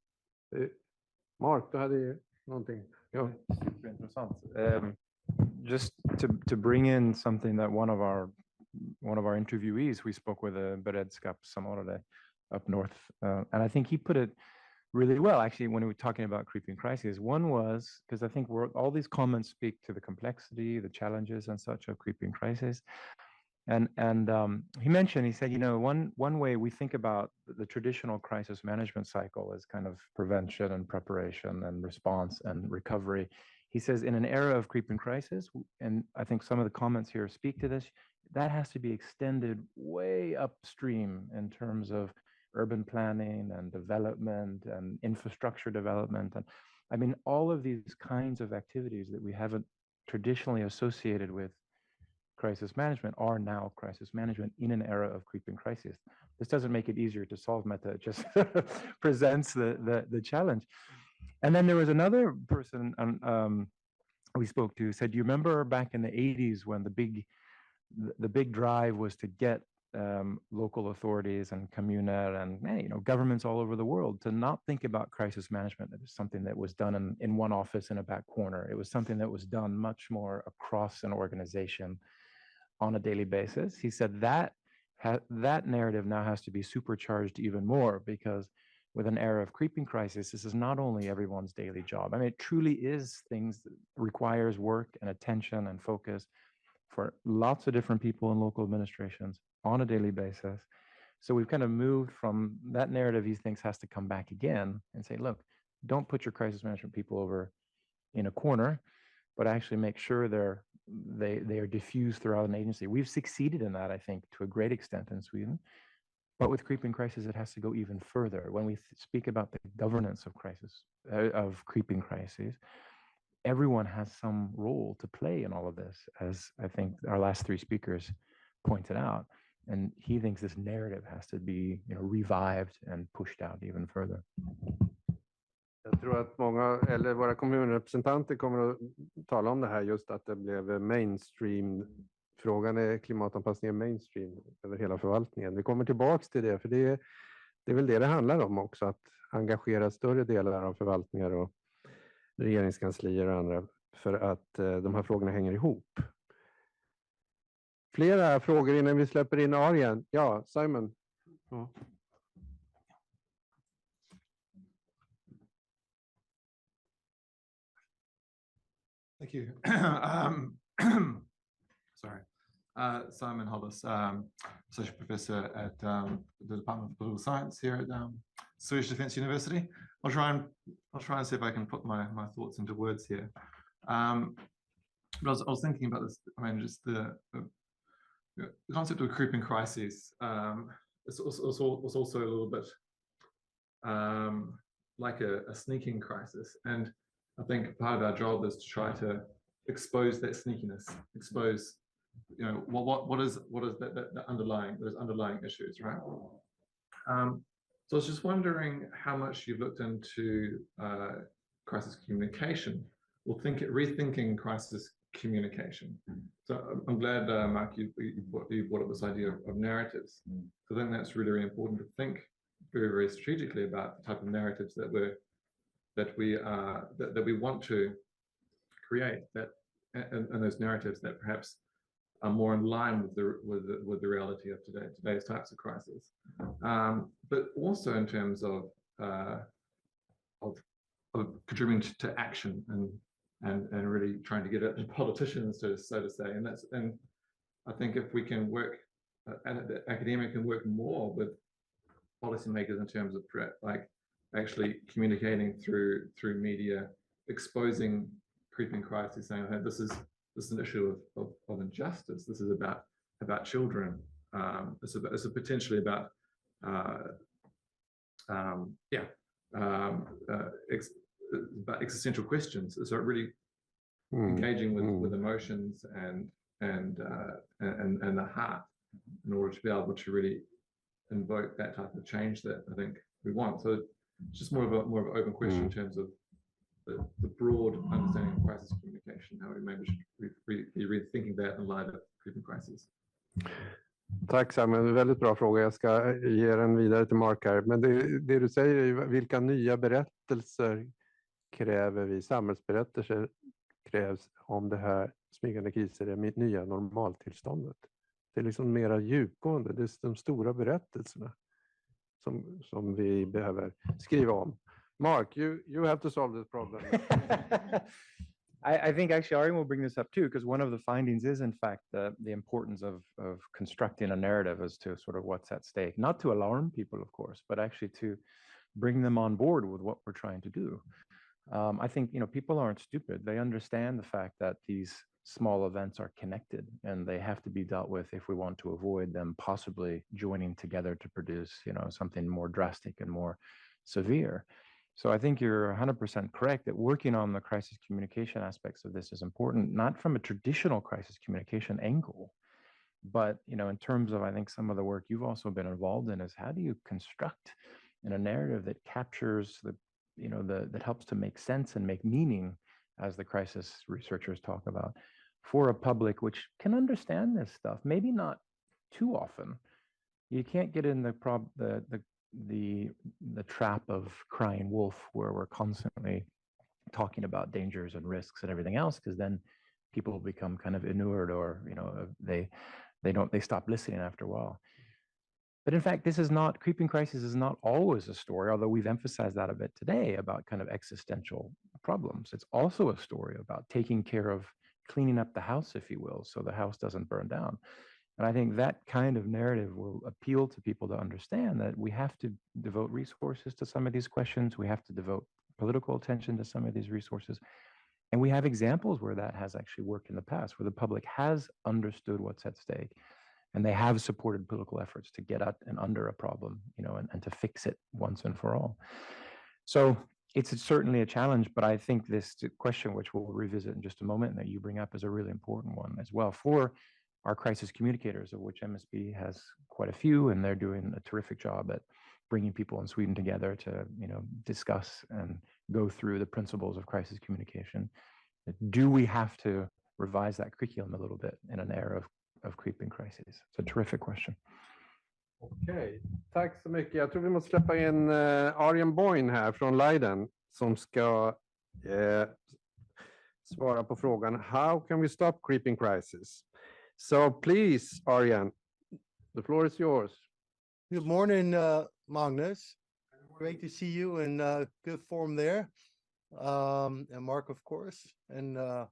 Speaker 1: Mark, du hade ju någonting. Ja.
Speaker 2: Superintressant. Just to bring in something that one of our interviewees, we spoke with a beredskapssamordnare up north, and I think he put it really well, actually, when we were talking about creeping crises. One was, because I think all these comments speak to the complexity, the challenges and such of creeping crises. And he mentioned, he said, one way we think about the traditional crisis management cycle is kind of prevention and preparation and response and recovery. He says in an era of creeping crisis, and I think some of the comments here speak to this, that has to be extended way upstream in terms of urban planning and development and infrastructure development. I mean, all of these kinds of activities that we haven't traditionally associated with crisis management are now crisis management in an era of creeping crisis. This doesn't make it easier to solve, Meta. It just presents the challenge. And then there was another person we spoke to who said, you remember back in the 80s when the big drive was to get local authorities and communer and governments all over the world to not think about crisis management as something that was done in one office in a back corner. It was something that was done much more across an organization on a daily basis. He said that narrative now has to be supercharged even more, because with an era of creeping crisis, this is not only everyone's daily job. I mean, it truly is things that requires work and attention and focus for lots of different people in local administrations on a daily basis. So we've kind of moved from that narrative he thinks has to come back again and say, look, don't put your crisis management people over in a corner, but actually make sure they are diffused throughout an agency. We've succeeded in that, I think, to a great extent in Sweden. But with creeping crisis, it has to go even further. When we speak about the governance of crisis, of creeping crises, everyone has some role to play in all of this, as I think our last three speakers pointed out. And he thinks this narrative has to be revived and pushed out even further.
Speaker 1: Jag tror att många, eller våra kommunrepresentanter kommer att tala om det här, just att det blev mainstream. Frågan är klimatanpassningen mainstream över hela förvaltningen. Vi kommer tillbaka till det, för det är väl det handlar om också, att engagera större delar av förvaltningar och regeringskanslier och andra, för att de här frågorna hänger ihop. Flera frågor innan vi släpper in Arjen. Ja, Simon. Ja.
Speaker 7: Thank you. Sorry. Simon Hollis, Associate Professor at the Department of Political Science here at Swedish Defence University. I'll try and see if I can put my thoughts into words here. But I was thinking about this. I mean, just the concept of creeping crises. It's also a little bit like a sneaking crisis, and I think part of our job is to try to expose that sneakiness, expose what is the underlying, those underlying issues, right? So I was just wondering how much you've looked into crisis communication, or rethinking crisis communication. So I'm glad, Mark, you brought up this idea of narratives. So I think that's really, really important to think very, very strategically about the type of narratives that we want to create, and those narratives that perhaps are more in line with the reality of today's types of crises, but also in terms of contributing to action and really trying to get at the politicians, so to say. And I think if we can work, the academic can work more with policymakers in terms of like actually communicating through media, exposing creeping crises, saying, hey, this is an issue of injustice. This is about children. It's potentially about about existential questions. So really engaging with emotions and the heart in order to be able to really invoke that type of change that I think we want. So it's just more of an open question in terms of the broad understanding of crisis communication, how we maybe should be rethinking that in light of creeping crisis.
Speaker 1: Tack Simon, väldigt bra fråga. Jag ska ge den vidare till Mark här. Men det du säger är ju, vilka nya berättelser kräver vi, samhällsberättelser krävs om det här smygande kriser är nya normaltillståndet. Det är liksom mera djupgående, det är de stora berättelserna som vi behöver skriva om. Mark, you have to solve this problem.
Speaker 2: I think actually Arjen will bring this up too, because one of the findings is in fact the importance of constructing a narrative as to sort of what's at stake, not to alarm people, of course, but actually to bring them on board with what we're trying to do. I think, people aren't stupid. They understand the fact that these small events are connected and they have to be dealt with if we want to avoid them possibly joining together to produce, something more drastic and more severe. So I think you're 100% correct that working on the crisis communication aspects of this is important, not from a traditional crisis communication angle, but in terms of, I think, some of the work you've also been involved in is how do you construct in a narrative that captures that helps to make sense and make meaning, as the crisis researchers talk about, for a public which can understand this stuff, maybe not too often. You can't get in the trap of crying wolf, where we're constantly talking about dangers and risks and everything else, because then people become kind of inured, or they stop listening after a while. But in fact, creeping crisis is not always a story, although we've emphasized that a bit today, about kind of existential problems. It's also a story about taking care of cleaning up the house, if you will, so the house doesn't burn down. And I think that kind of narrative will appeal to people to understand that we have to devote resources to some of these questions. We have to devote political attention to some of these resources. And we have examples where that has actually worked in the past, where the public has understood what's at stake, and they have supported political efforts to get at and under a problem, and to fix it once and for all. So it's certainly a challenge, but I think this question, which we'll revisit in just a moment, that you bring up, is a really important one as well for our crisis communicators, of which MSB has quite a few, and they're doing a terrific job at bringing people in Sweden together to, discuss and go through the principles of crisis communication. Do we have to revise that curriculum a little bit in an era of creeping crisis? It's a terrific question.
Speaker 1: Okej, tack så mycket. Jag tror vi måste släppa in Arjen Boin här från Leiden, som ska svara på frågan How can we stop creeping crisis? So please, Arjen, the floor is yours.
Speaker 8: Good morning, Magnus. Great to see you in good form there. And Mark, of course. And I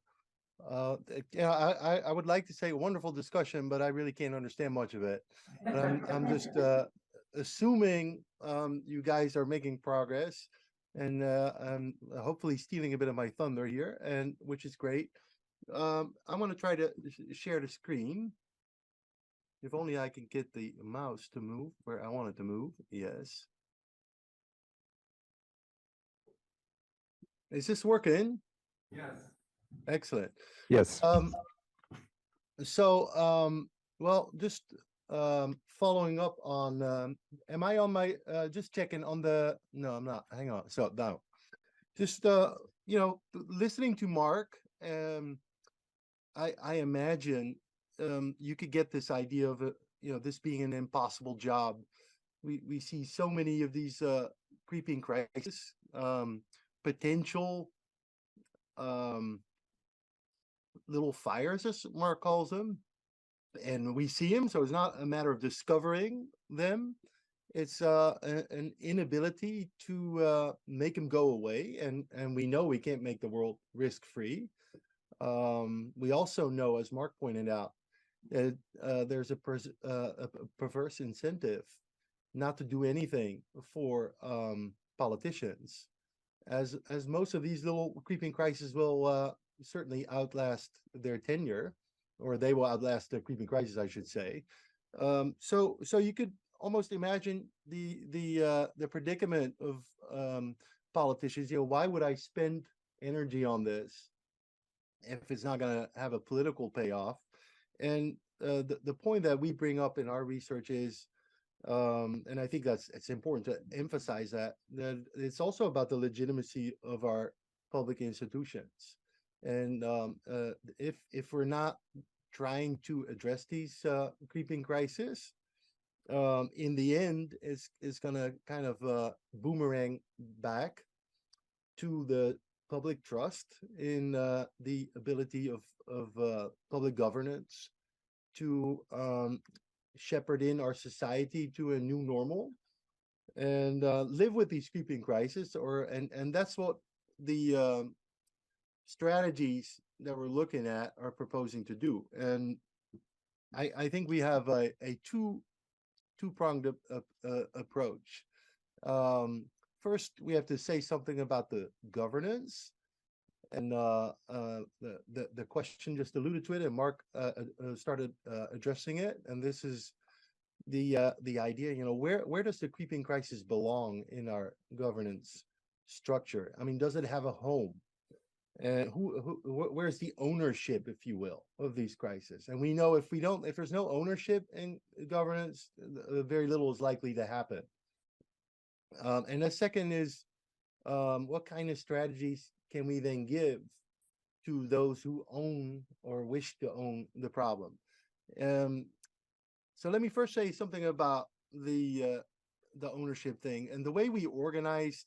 Speaker 8: would like to say wonderful discussion, but I really can't understand much of it. But I'm just assuming you guys are making progress, and I'm hopefully stealing a bit of my thunder here, and which is great. I'm going to try to share the screen. If only I can get the mouse to move where I want it to move. Yes. Is this working?
Speaker 1: Yes.
Speaker 8: Excellent.
Speaker 1: Yes.
Speaker 8: Well, just following up on, am I on my, just checking on the, no, I'm not, hang on. So now, just, listening to Mark, I imagine you could get this idea of, this being an impossible job. We see so many of these creeping crises, potential little fires, as Mark calls them, and we see them. So it's not a matter of discovering them. It's an inability to make them go away. And we know we can't make the world risk-free. We also know, as Mark pointed out, that there's a perverse incentive not to do anything for politicians, as most of these little creeping crises will certainly outlast their tenure, or they will outlast the creeping crisis, I should say. So you could almost imagine the predicament of politicians. Why would I spend energy on this if it's not going to have a political payoff? And the point that we bring up in our research is, and I think it's important to emphasize that it's also about the legitimacy of our public institutions. And if we're not trying to address these creeping crises, in the end, it's going to kind of boomerang back to the public trust in the ability of public governance to shepherd in our society to a new normal and live with these creeping crises. And that's what the strategies that we're looking at are proposing to do. And I think we have a two-pronged approach. First, we have to say something about the governance, and the question just alluded to it, and Mark started addressing it. And this is the idea, where does the creeping crisis belong in our governance structure? I mean, does it have a home? And where's the ownership, if you will, of these crises? And we know if there's no ownership in governance, very little is likely to happen. And the second is, what kind of strategies can we then give to those who own or wish to own the problem? So let me first say something about the ownership thing, and the way we organized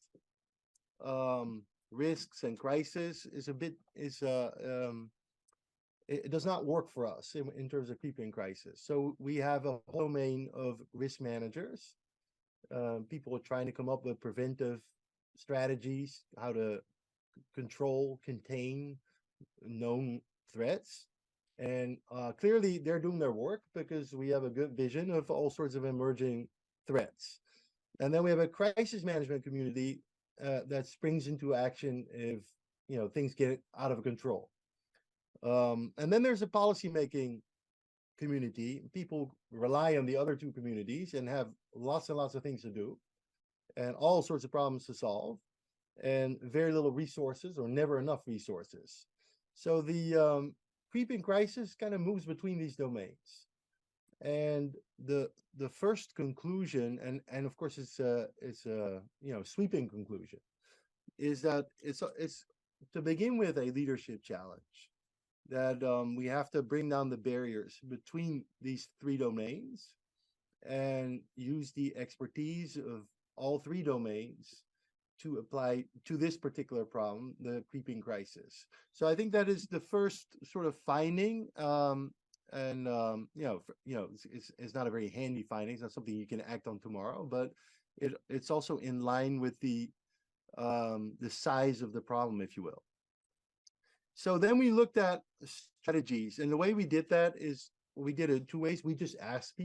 Speaker 8: risks and crisis it does not work for us in terms of creeping crisis. So we have a whole domain of risk managers. People are trying to come up with preventive strategies, how to control, contain known threats. And clearly they're doing their work because we have a good vision of all sorts of emerging threats. And then we have a crisis management community that springs into action if things get out of control. And then there's a policymaking community. People rely on the other two communities and have lots and lots of things to do and all sorts of problems to solve and very little resources or never enough resources. So the creeping crisis kind of moves between these domains. And the first conclusion, and of course it's a sweeping conclusion, is that it's to begin with a leadership challenge, that we have to bring down the barriers between these three domains and use the expertise of all three domains to apply to this particular problem, the creeping crisis. So I think that is the first sort of finding. It's not a very handy finding. It's not something you can act on tomorrow, but it's also in line with the size of the problem, if you will. So then we looked at strategies, and the way we did that is we did it in two ways. We just asked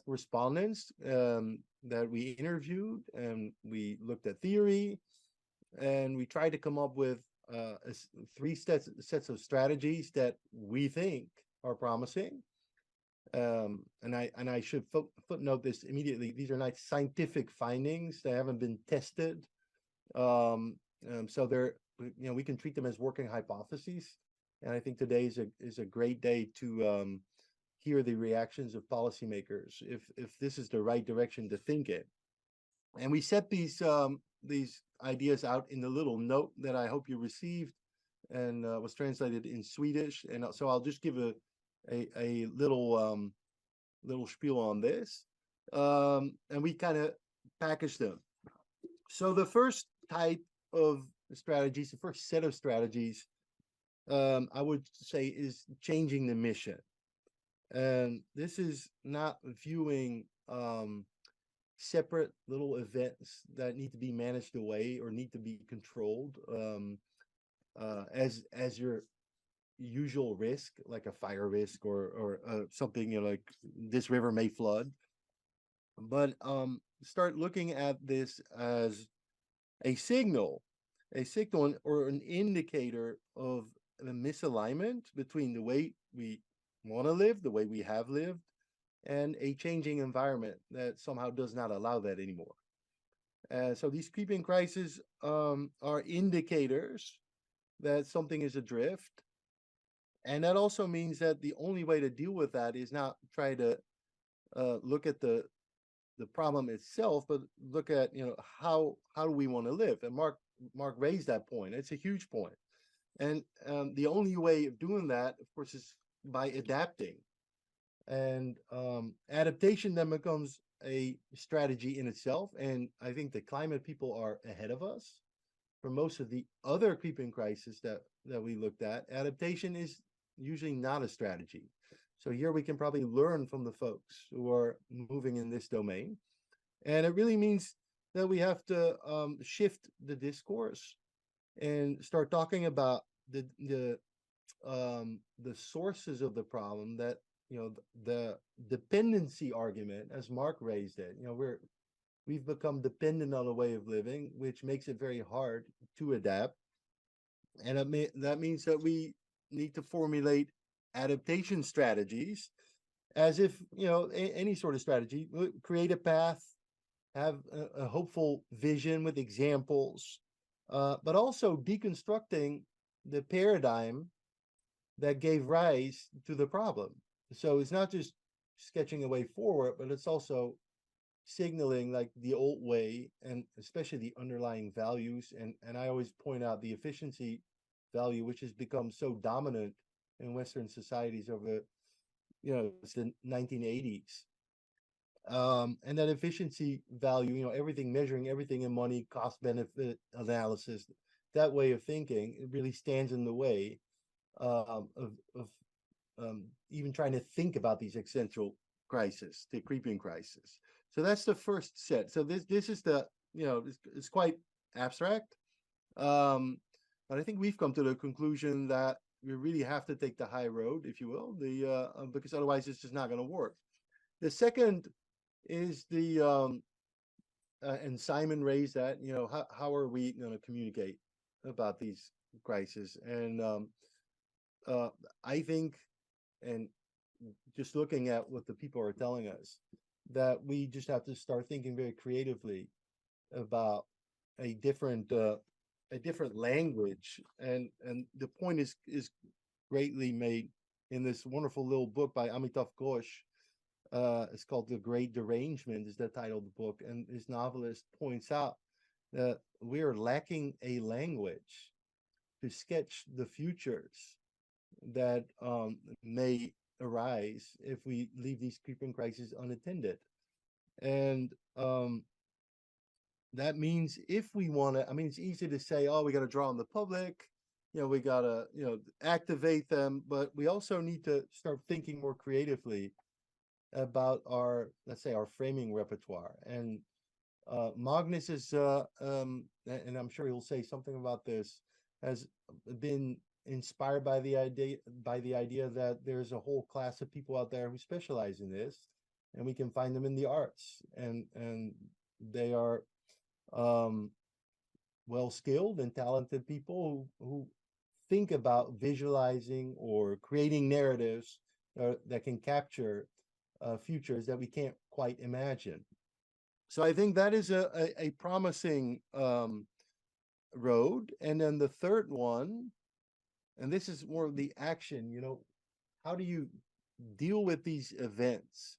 Speaker 8: respondents that we interviewed, and we looked at theory, and we tried to come up with three sets of strategies that we think are promising. And I should footnote this immediately. These are not scientific findings. They haven't been tested. So they're, we can treat them as working hypotheses. And I think today is a great day to hear the reactions of policymakers if this is the right direction to think in. And we set these ideas out in the little note that I hope you received and was translated in Swedish. And so I'll just give a little spiel on this. And we kind of packaged them. So the first type of strategies, the first set of strategies, I would say is changing the mission. And this is not viewing separate little events that need to be managed away or need to be controlled as your usual risk, like a fire risk or something like this river may flood, but start looking at this as a signal or an indicator of a misalignment between the way we want to live, the way we have lived, and a changing environment that somehow does not allow that anymore. So these creeping crises are indicators that something is adrift. And that also means that the only way to deal with that is not try to look at the problem itself, but look at, how do we want to live? And Mark raised that point. It's a huge point. And the only way of doing that, of course, is by adapting. And adaptation then becomes a strategy in itself. And I think the climate people are ahead of us. For most of the other creeping crises that we looked at, adaptation is usually not a strategy. So here we can probably learn from the folks who are moving in this domain. And it really means that we have to shift the discourse and start talking about the sources of the problem, that the dependency argument, as Mark raised it. We've become dependent on a way of living, which makes it very hard to adapt. And that means that we need to formulate adaptation strategies as if, any sort of strategy, create a path have a hopeful vision with examples, but also deconstructing the paradigm that gave rise to the problem. So it's not just sketching a way forward, but it's also signaling like the old way, and especially the underlying values. And I always point out the efficiency value, which has become so dominant in Western societies over, it's the 1980s. And that efficiency value, everything, measuring everything in money, cost benefit analysis, that way of thinking, it really stands in the way of even trying to think about these existential crisis, the creeping crisis. So that's the first set. So this is the, it's quite abstract. But I think we've come to the conclusion that we really have to take the high road, if you will, because otherwise it's just not going to work. The second is the, and Simon raised that, how are we going to communicate about these crises? And I think, and just looking at what the people are telling us, that we just have to start thinking very creatively about a different language. And the point is greatly made in this wonderful little book by Amitav Ghosh. It's called The Great Derangement, is the title of the book. And his novelist points out that we are lacking a language to sketch the futures that may arise if we leave these creeping crises unattended. And that means if we want to, it's easy to say, oh, we got to draw on the public, we got to, activate them, but we also need to start thinking more creatively about our, let's say, our framing repertoire. And Magnus is, and I'm sure he'll say something about this, has been inspired by the idea that there's a whole class of people out there who specialize in this, and we can find them in the arts, and they are well-skilled and talented people who think about visualizing or creating narratives that can capture futures that we can't quite imagine. So I think that is a promising road. And then the third one, and this is more of the action, how do you deal with these events?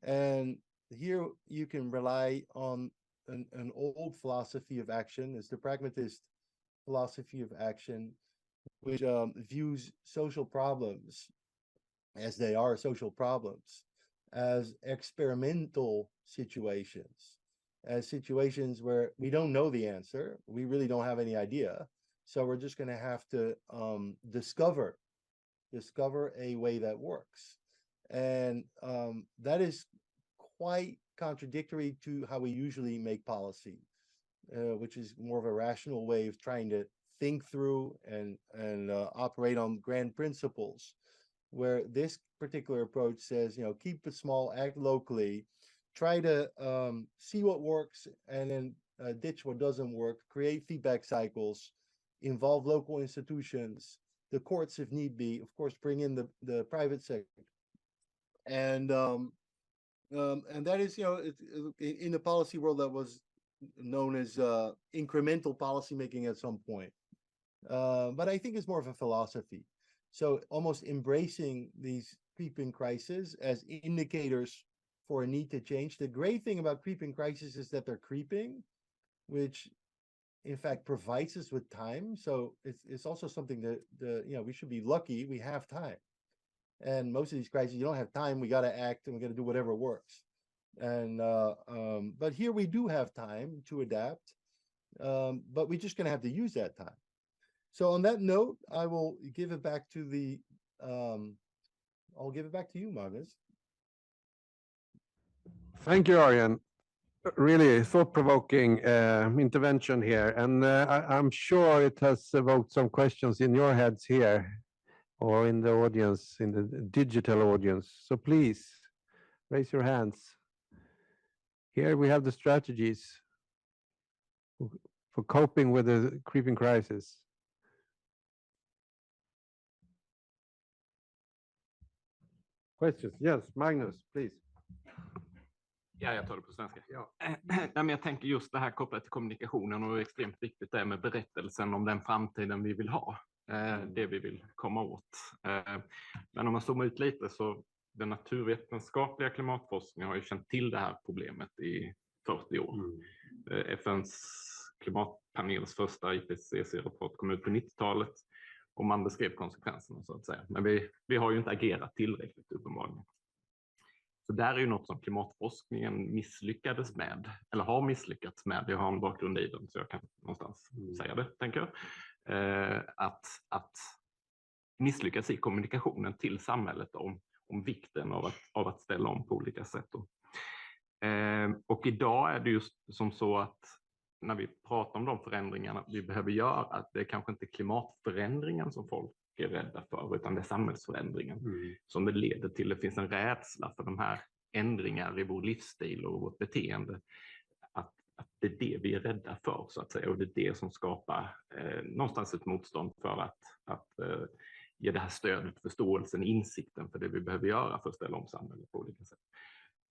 Speaker 8: And here you can rely on an old philosophy of action. It's the pragmatist philosophy of action, which views social problems as they are social problems, as experimental situations, as situations where we don't know the answer, we really don't have any idea. So we're just going to have to discover a way that works. And that is quite contradictory to how we usually make policy, which is more of a rational way of trying to think through and operate on grand principles, where this particular approach says, keep it small, act locally, try to see what works, and then ditch what doesn't work, create feedback cycles, involve local institutions, the courts if need be, of course, bring in the private sector. And that is, in the policy world, that was known as incremental policymaking at some point. But I think it's more of a philosophy. So almost embracing these creeping crises as indicators for a need to change. The great thing about creeping crises is that they're creeping, which in fact provides us with time. So it's also something that we should be lucky we have time. And most of these crises, you don't have time. We got to act, and we got to do whatever works. And but here we do have time to adapt, but we're just going to have to use that time. So on that note, I will give it back to the. I'll give it back to you, Magnus.
Speaker 1: Thank you, Arjen. Really thought-provoking intervention here, and I'm sure it has evoked some questions in your heads here, or in the audience, in the digital audience. So please raise your hands. Here we have the strategies for coping with the creeping crisis. Questions? Yes, Magnus, please.
Speaker 5: Ja, jag tar det på svenska. Ja. Nej, men jag tänker just det här kopplat till kommunikationen och hur extremt viktigt det är med berättelsen om den framtiden vi vill ha. Det vi vill komma åt. Men om man zoomar ut lite så den naturvetenskapliga klimatforskningen har ju känt till det här problemet i 40 år. FNs klimatpanels första IPCC-rapport kom ut på 90-talet och man beskrev konsekvenserna så att säga. Men vi har ju inte agerat tillräckligt uppenbarligen. Så där är ju något som klimatforskningen misslyckades med, eller har misslyckats med. Jag har en bakgrund i den så jag kan någonstans säga det, tänker jag. Att misslyckas i kommunikationen till samhället om vikten av att ställa om på olika sätt. Och idag är det just som så att när vi pratar om de förändringarna vi behöver göra, att det är kanske inte klimatförändringen som folk är rädda för, utan det är samhällsförändringen som det leder till. Det finns en rädsla för de här ändringar i vår livsstil och vårt beteende. Att det är det vi är rädda för, så att säga, och det är det som skapar någonstans ett motstånd för att ge det här stödet, förståelsen, insikten för det vi behöver göra för att ställa om samhället på olika sätt.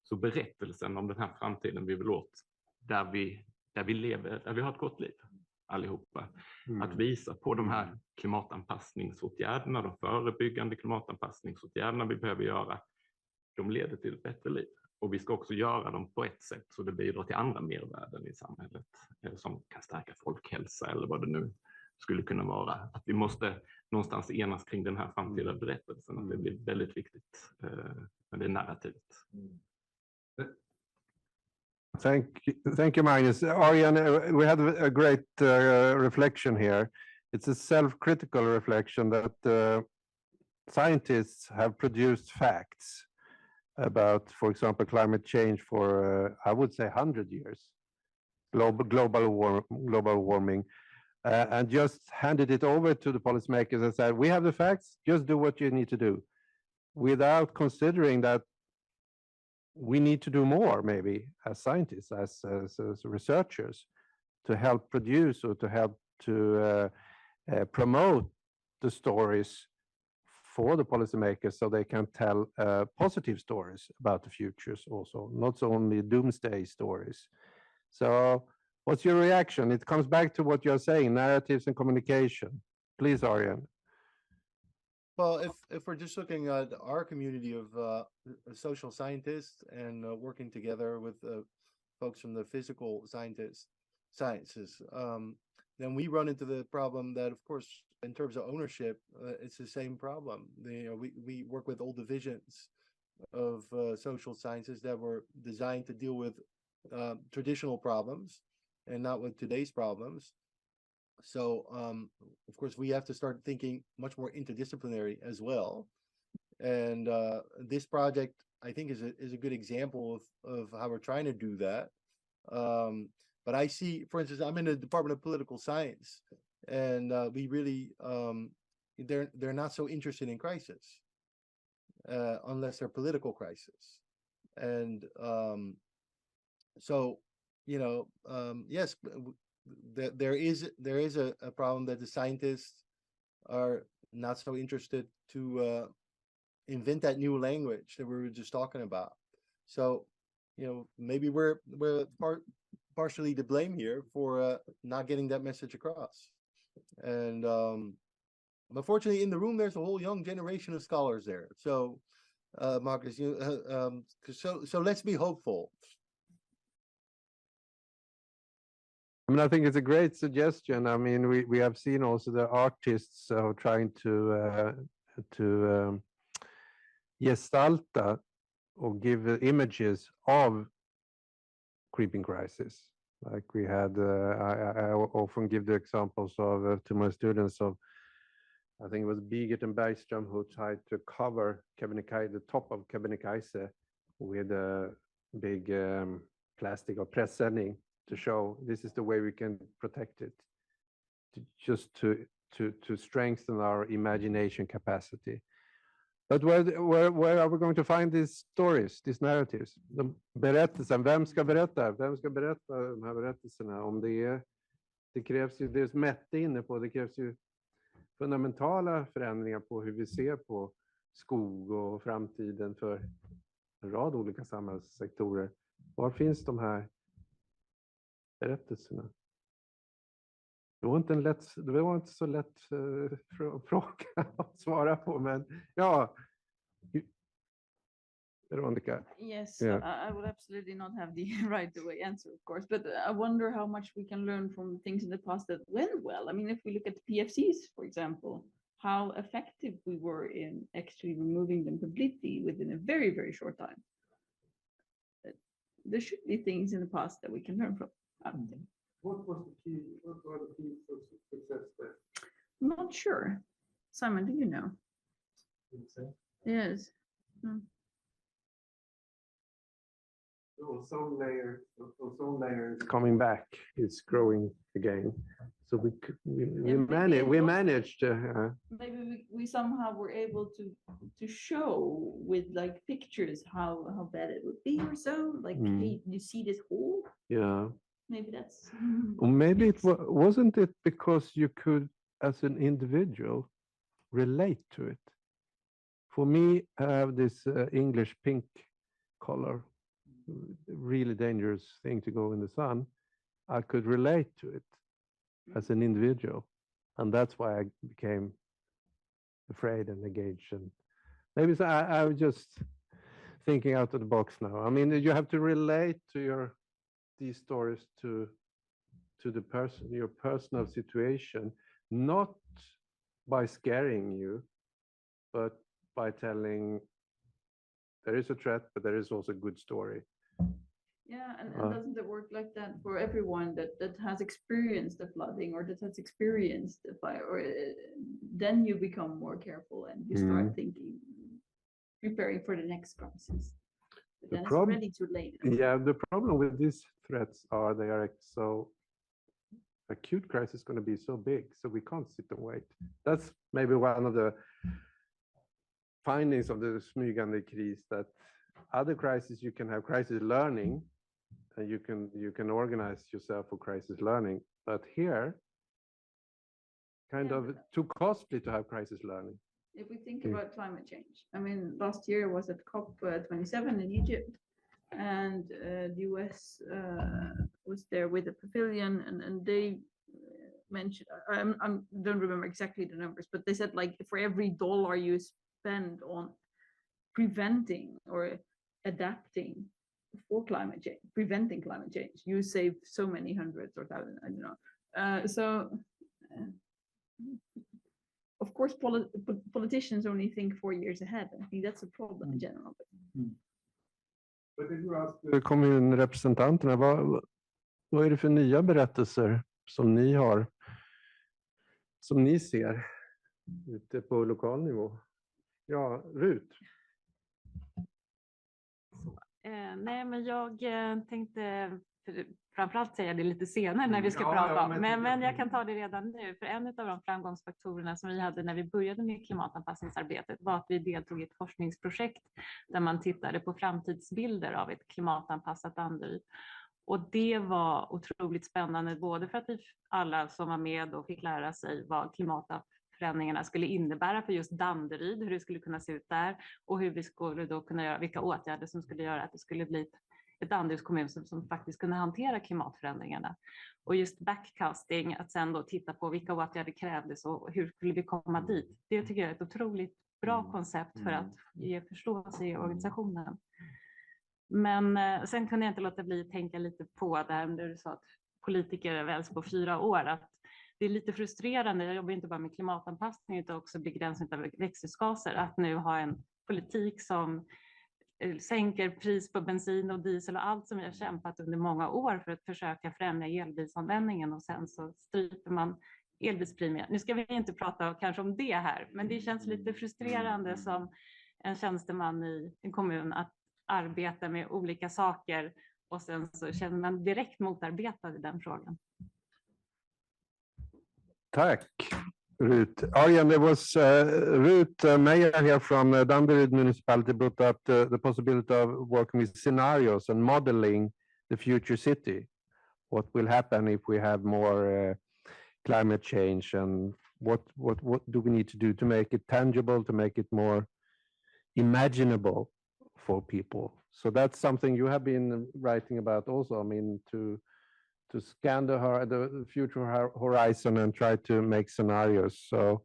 Speaker 5: Så berättelsen om den här framtiden vi vill åt, där vi lever, där vi har ett gott liv allihopa. Att visa på de här klimatanpassningsåtgärderna, de förebyggande klimatanpassningsåtgärderna vi behöver göra, de leder till ett bättre liv. Och vi ska också göra dem på ett sätt så det bidrar till andra mervärden i samhället som kan stärka folkhälsa eller vad det nu skulle kunna vara. Att vi måste någonstans enas kring den här framtida berättelsen. Att det blir väldigt viktigt med det narrativet.
Speaker 1: Thank you, Magnus. Arjen, we had a great reflection here. It's a self-critical reflection that scientists have produced facts about, for example, climate change for, I would say, 100 years, global warming, and just handed it over to the policymakers and said, we have the facts, just do what you need to do, without considering that we need to do more, maybe, as scientists, as researchers, to help produce or to help to promote the stories for the policymakers so they can tell positive stories about the futures also, not only doomsday stories. So what's your reaction? It comes back to what you're saying, narratives and communication. Please, Arjen.
Speaker 8: Well, if we're just looking at our community of social scientists and working together with folks from the physical sciences, then we run into the problem that, of course, in terms of ownership, it's the same problem. We work with old divisions of social sciences that were designed to deal with traditional problems and not with today's problems. So, of course, we have to start thinking much more interdisciplinary as well. And this project, I think, is a good example of how we're trying to do that. But I see, for instance, I'm in the Department of Political Science, and we really, they're not so interested in crisis unless they're political crisis. And so, yes, there is a problem that the scientists are not so interested to invent that new language that we were just talking about. So, maybe we're partially to blame here for not getting that message across. And but fortunately, in the room, there's a whole young generation of scholars there. So, Marcus, so let's be hopeful.
Speaker 1: I mean, I think it's a great suggestion. I mean, we have seen also the artists trying to gestalta or give images of creeping crisis. Like we had, I often give the examples of to my students of, I think it was Bigert and Bergström who tried to cover the top of Kebnekaise with a big plastic or presenning to show this is the way we can protect it, to strengthen our imagination capacity. But where are we going to find these stories, these narratives? Berättelsen, vem ska berätta? Vem ska berätta de här berättelserna? Om det krävs ju, det Mette inne på, det krävs ju fundamentala förändringar på hur vi ser på skog och framtiden för en rad olika samhällssektorer. Var finns de här berättelserna? Det var inte så lätt fråga att svara på, men ja. Veronica.
Speaker 9: Yes,
Speaker 1: Yeah.
Speaker 9: I would absolutely not have the right away answer, of course, but I wonder how much we can learn from things in the past that went well. I mean, if we look at the PFCs, for example, how effective we were in actually removing them completely within a very, very short time. There should be things in the past that we can learn from.
Speaker 1: What was the key? What were the keys of success there?
Speaker 9: I'm not sure. Simon, do you know? Yes.
Speaker 1: Ozone layer is coming back. It's growing again. So we managed.
Speaker 9: Maybe we somehow were able to show with like pictures how bad it would be or so. Like, hey, you see this hole?
Speaker 1: Yeah.
Speaker 9: Maybe that's.
Speaker 1: Or maybe wasn't it because you could, as an individual, relate to it. For me, I have this English pink color, really dangerous thing to go in the sun. I could relate to it as an individual, and that's why I became afraid and engaged. And maybe I was just thinking out of the box now. I mean, you have to relate to these stories to the person, your personal situation, not by scaring you, but by telling there is a threat, but there is also a good story.
Speaker 9: Yeah, and doesn't it work like that for everyone that has experienced the flooding or that has experienced the fire? Or then you become more careful and you start thinking, preparing for the next crisis. But then it's already too late.
Speaker 1: Yeah, the problem with these threats are they are so acute crisis is going to be so big, so we can't sit and wait. That's maybe one of the findings of the smygande kris, that other crises you can have crisis learning, and you can organize yourself for crisis learning, but here kind of too costly to have crisis learning.
Speaker 9: If we think about climate change, I mean, last year was at COP27 in Egypt, and the US was there with a pavilion, and they mentioned, I don't remember exactly the numbers, but they said like for every dollar you spend on preventing or adapting for climate change, preventing climate change, you save so many hundreds or thousands, I don't know. Of course, politicians only think 4 years ahead. I think that's a problem in general.
Speaker 1: But if you ask kommunrepresentanterna, vad är det för nya berättelser som ni har, som ni ser ute på lokal nivå? Ja, Rut.
Speaker 10: Nej, men jag tänkte framförallt säga det lite senare när vi ska prata om, men jag kan ta det redan nu. För en av de framgångsfaktorerna som vi hade när vi började med klimatanpassningsarbetet var att vi deltog i ett forskningsprojekt där man tittade på framtidsbilder av ett klimatanpassat Danderyd. Och det var otroligt spännande, både för att vi alla som var med och fick lära sig vad klimatförändringarna skulle innebära för just Danderyd, hur det skulle kunna se ut där, och hur vi skulle då kunna göra, vilka åtgärder som skulle göra att det skulle bli ett Danderyds kommun som faktiskt kunde hantera klimatförändringarna. Och just backcasting, att sen då titta på vilka åtgärder krävdes och hur skulle vi komma dit. Det tycker jag är ett otroligt bra koncept för att ge förståelse i organisationen. Men sen kunde jag inte låta bli att tänka lite på det här när du sa att politiker väljs på 4 år, att det är lite frustrerande. Jag jobbar inte bara med klimatanpassning utan också begränsning av växthusgaser, att nu ha en politik som sänker pris på bensin och diesel och allt som vi har kämpat under många år för att försöka främja elbilsanvändningen, och sen så stryper man elbilspremien. Nu ska vi inte prata kanske om det här, men det känns lite frustrerande som en tjänsteman i en kommun att arbeta med olika saker och sen så känner man direkt motarbetad i den frågan.
Speaker 1: Tack, Ruth. Arjen, there was Ruth Meyer here from Danderyd municipality brought up the possibility of working with scenarios and modeling the future city. What will happen if we have more climate change, and what do we need to do to make it tangible, to make it more imaginable for people? So that's something you have been writing about also. I mean, to scan the future horizon and try to make scenarios. So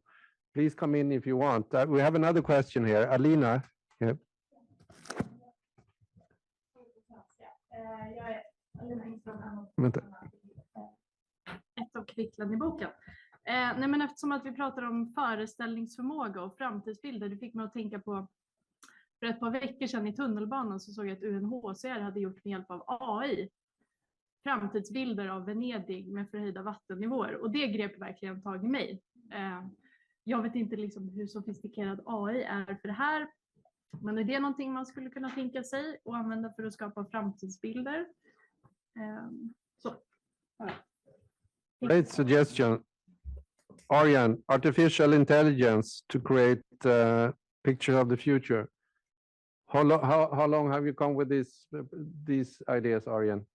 Speaker 1: please come in if you want. We have another question here. Alina. Yeah.
Speaker 11: Ett av kapitlen i boken. Nej, men eftersom att vi pratar om föreställningsförmåga och framtidsbilder, det fick mig att tänka på för ett par veckor sedan i tunnelbanan så såg jag att UNHCR hade gjort med hjälp av AI framtidsbilder av Venedig med förhöjda vattennivåer, och det grep verkligen tag i mig. Jag vet inte liksom hur sofistikerad AI är för det här, men är det någonting man skulle kunna tänka sig och använda för att skapa framtidsbilder? Så.
Speaker 1: Great suggestion. Arjen, artificial intelligence to create pictures of the future. How long have you come with these ideas, Arjen?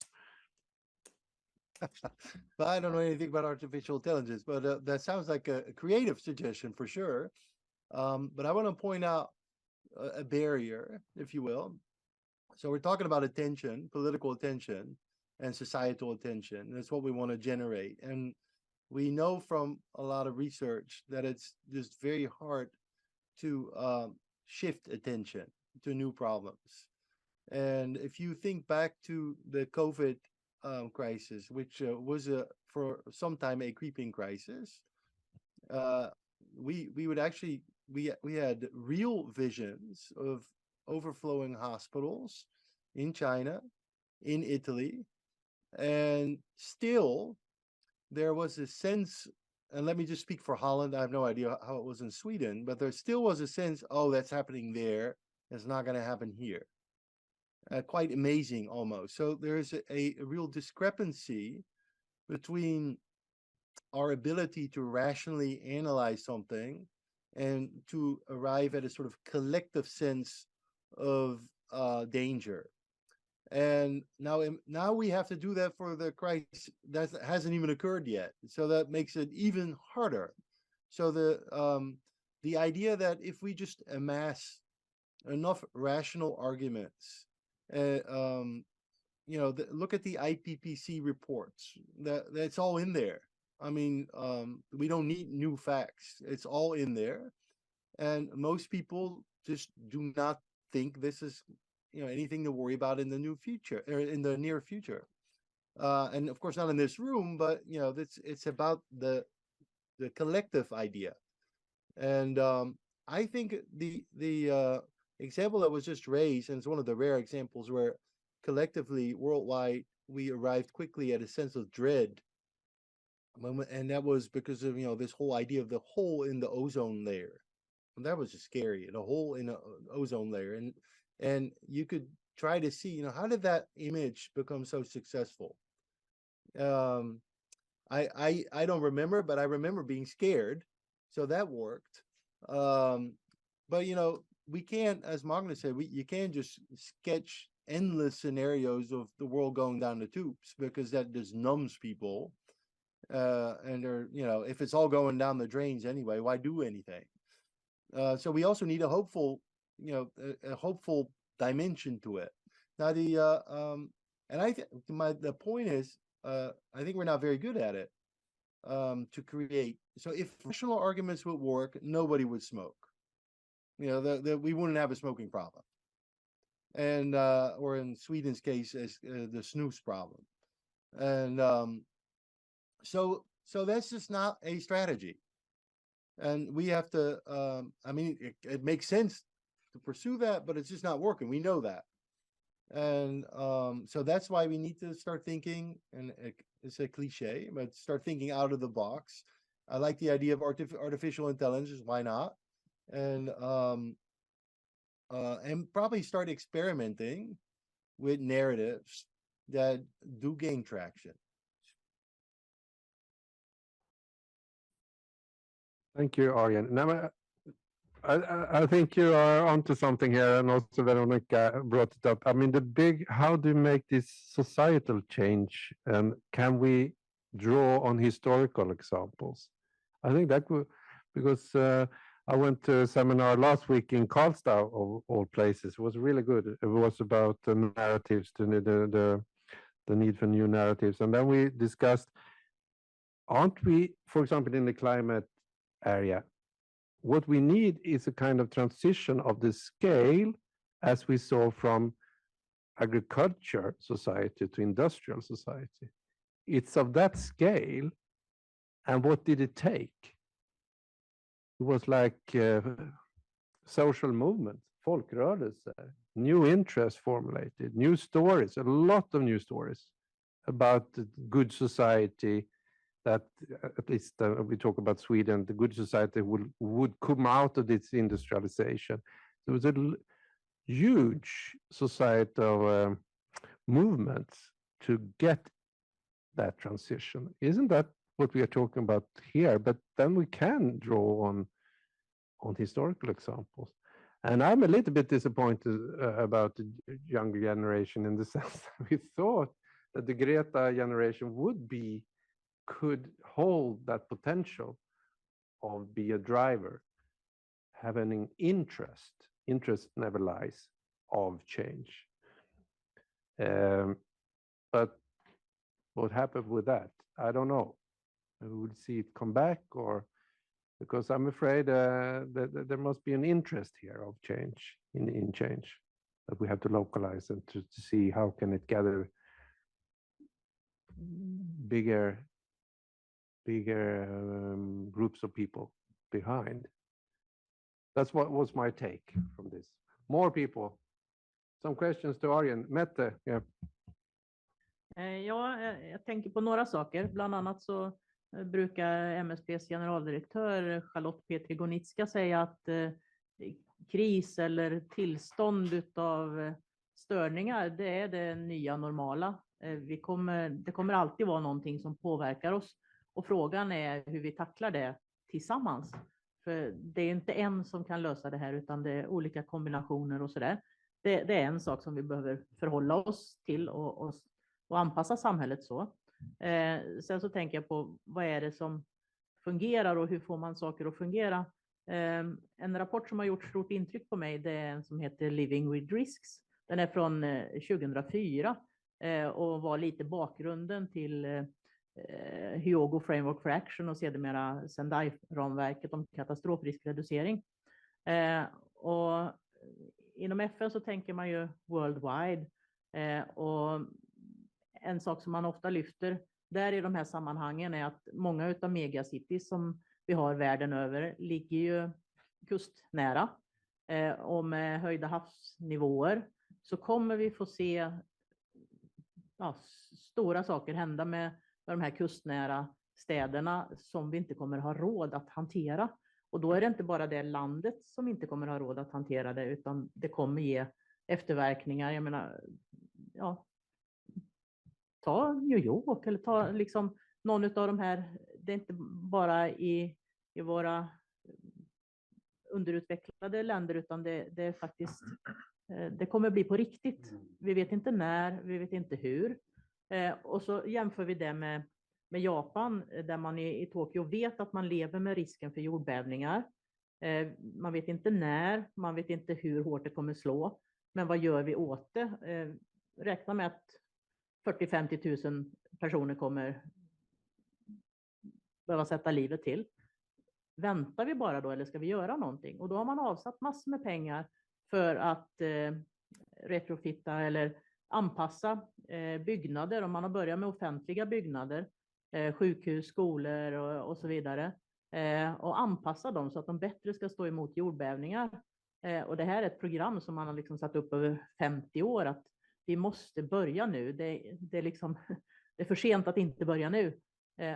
Speaker 8: Well, I don't know anything about artificial intelligence, but that sounds like a creative suggestion for sure. But I want to point out a barrier, if you will. So we're talking about attention, political attention, and societal attention. That's what we want to generate. And we know from a lot of research that it's just very hard to shift attention to new problems. And if you think back to the COVID crisis, which was for some time a creeping crisis, we would actually we had real visions of overflowing hospitals in China, in Italy, and still there was a sense, and let me just speak for Holland, I have no idea how it was in Sweden, but there still was a sense, oh, that's happening there, it's not going to happen here. Quite amazing almost. So there's a real discrepancy between our ability to rationally analyze something and to arrive at a sort of collective sense of danger. And now we have to do that for the crisis that hasn't even occurred yet. So that makes it even harder. So the idea that if we just amass enough rational arguments, look at the IPCC reports, that's all in there. I mean, we don't need new facts. It's all in there. And most people just do not think this is anything to worry about in the new future or in the near future. And of course not in this room, but it's about the collective idea. And I think the example that was just raised, and it's one of the rare examples where collectively worldwide we arrived quickly at a sense of dread, and that was because of this whole idea of the hole in the ozone layer. And that was just scary, the hole in the ozone layer. And you could try to see, how did that image become so successful? I don't remember, but I remember being scared, so that worked. But we can't, as Magnus said, you can't just sketch endless scenarios of the world going down the tubes, because that just numbs people. And they're, if it's all going down the drains anyway, why do anything? So we also need a hopeful, a hopeful dimension to it. Now and I think the point is, I think we're not very good at it to create. So if rational arguments would work, nobody would smoke. We wouldn't have a smoking problem, and or in Sweden's case, as the snus problem, and so that's just not a strategy, and we have to. I mean, it makes sense to pursue that, but it's just not working. We know that, and so that's why we need to start thinking. And it's a cliche, but start thinking out of the box. I like the idea of artificial intelligence. Why not? And probably start experimenting with narratives that do gain traction.
Speaker 1: Thank you, Arjen. Now, I think you are onto something here, and also Veronica brought it up. I mean, how do you make this societal change, and can we draw on historical examples? I think that would, because I went to a seminar last week in Karlstad, of all places. It was really good. It was about the narratives, the need for new narratives. And then we discussed, aren't we, for example, in the climate area, what we need is a kind of transition of the scale, as we saw from agriculture society to industrial society. It's of that scale. And what did it take? It was like social movement, folkrörelser, new interests formulated, new stories, a lot of new stories about the good society that, at least we talk about Sweden, the good society would come out of this industrialization. There was a huge societal movement to get that transition. Isn't that what we are talking about here? But then we can draw on historical examples. And I'm a little bit disappointed about the younger generation, in the sense that we thought that the Greta generation could hold that potential of be a driver, having an interest never lies, of change. But what happened with that? I don't know. We will see it come back, or because I'm afraid that there must be an interest here of change, in change, that we have to localize and to see how can it gather bigger groups of people behind. That's what was my take from this. More people. Some questions to Arjen. Mette? Yeah.
Speaker 6: Ja, jag tänker på några saker. Bland annat så brukar MSBs generaldirektör Charlotte Petri-Gonitska säga att kris eller tillstånd av störningar, det är det nya normala. Det kommer alltid vara någonting som påverkar oss. Och frågan är hur vi tacklar det tillsammans. För det är inte en som kan lösa det här, utan det är olika kombinationer och sådär. Det är en sak som vi behöver förhålla oss till och anpassa samhället så. Sen så tänker jag på vad är det som fungerar och hur får man saker att fungera. En rapport som har gjort stort intryck på mig, det är en som heter Living with Risks. Den är från 2004 och var lite bakgrunden till Hyogo Framework for Action och sedermera Sendai-ramverket om katastrofriskreducering. Och inom FN så tänker man ju worldwide, och en sak som man ofta lyfter där i de här sammanhangen är att många utav megacities som vi har världen över ligger ju kustnära, och med höjda havsnivåer så kommer vi få se stora saker hända med de här kustnära städerna som vi inte kommer ha råd att hantera. Och då är det inte bara det landet som inte kommer ha råd att hantera det, utan det kommer ge efterverkningar. Jag menar, ta New York eller ta liksom någon av de här, det är inte bara i våra underutvecklade länder, utan det är faktiskt, det kommer bli på riktigt. Vi vet inte när, vi vet inte hur. Och så jämför vi det med Japan, där man i Tokyo vet att man lever med risken för jordbävningar. Man vet inte när, man vet inte hur hårt det kommer slå. Men vad gör vi åt det? Räkna med att 40-50 000 personer kommer behöva sätta livet till. Väntar vi bara då, eller ska vi göra någonting? Och då har man avsatt massor med pengar för att retrofitta eller anpassa byggnader. Om man har börjat med offentliga byggnader, sjukhus, skolor och så vidare, och anpassa dem så att de bättre ska stå emot jordbävningar. Och det här är ett program som man har liksom satt upp över 50 år, att vi måste börja nu. Det är för sent att inte börja nu.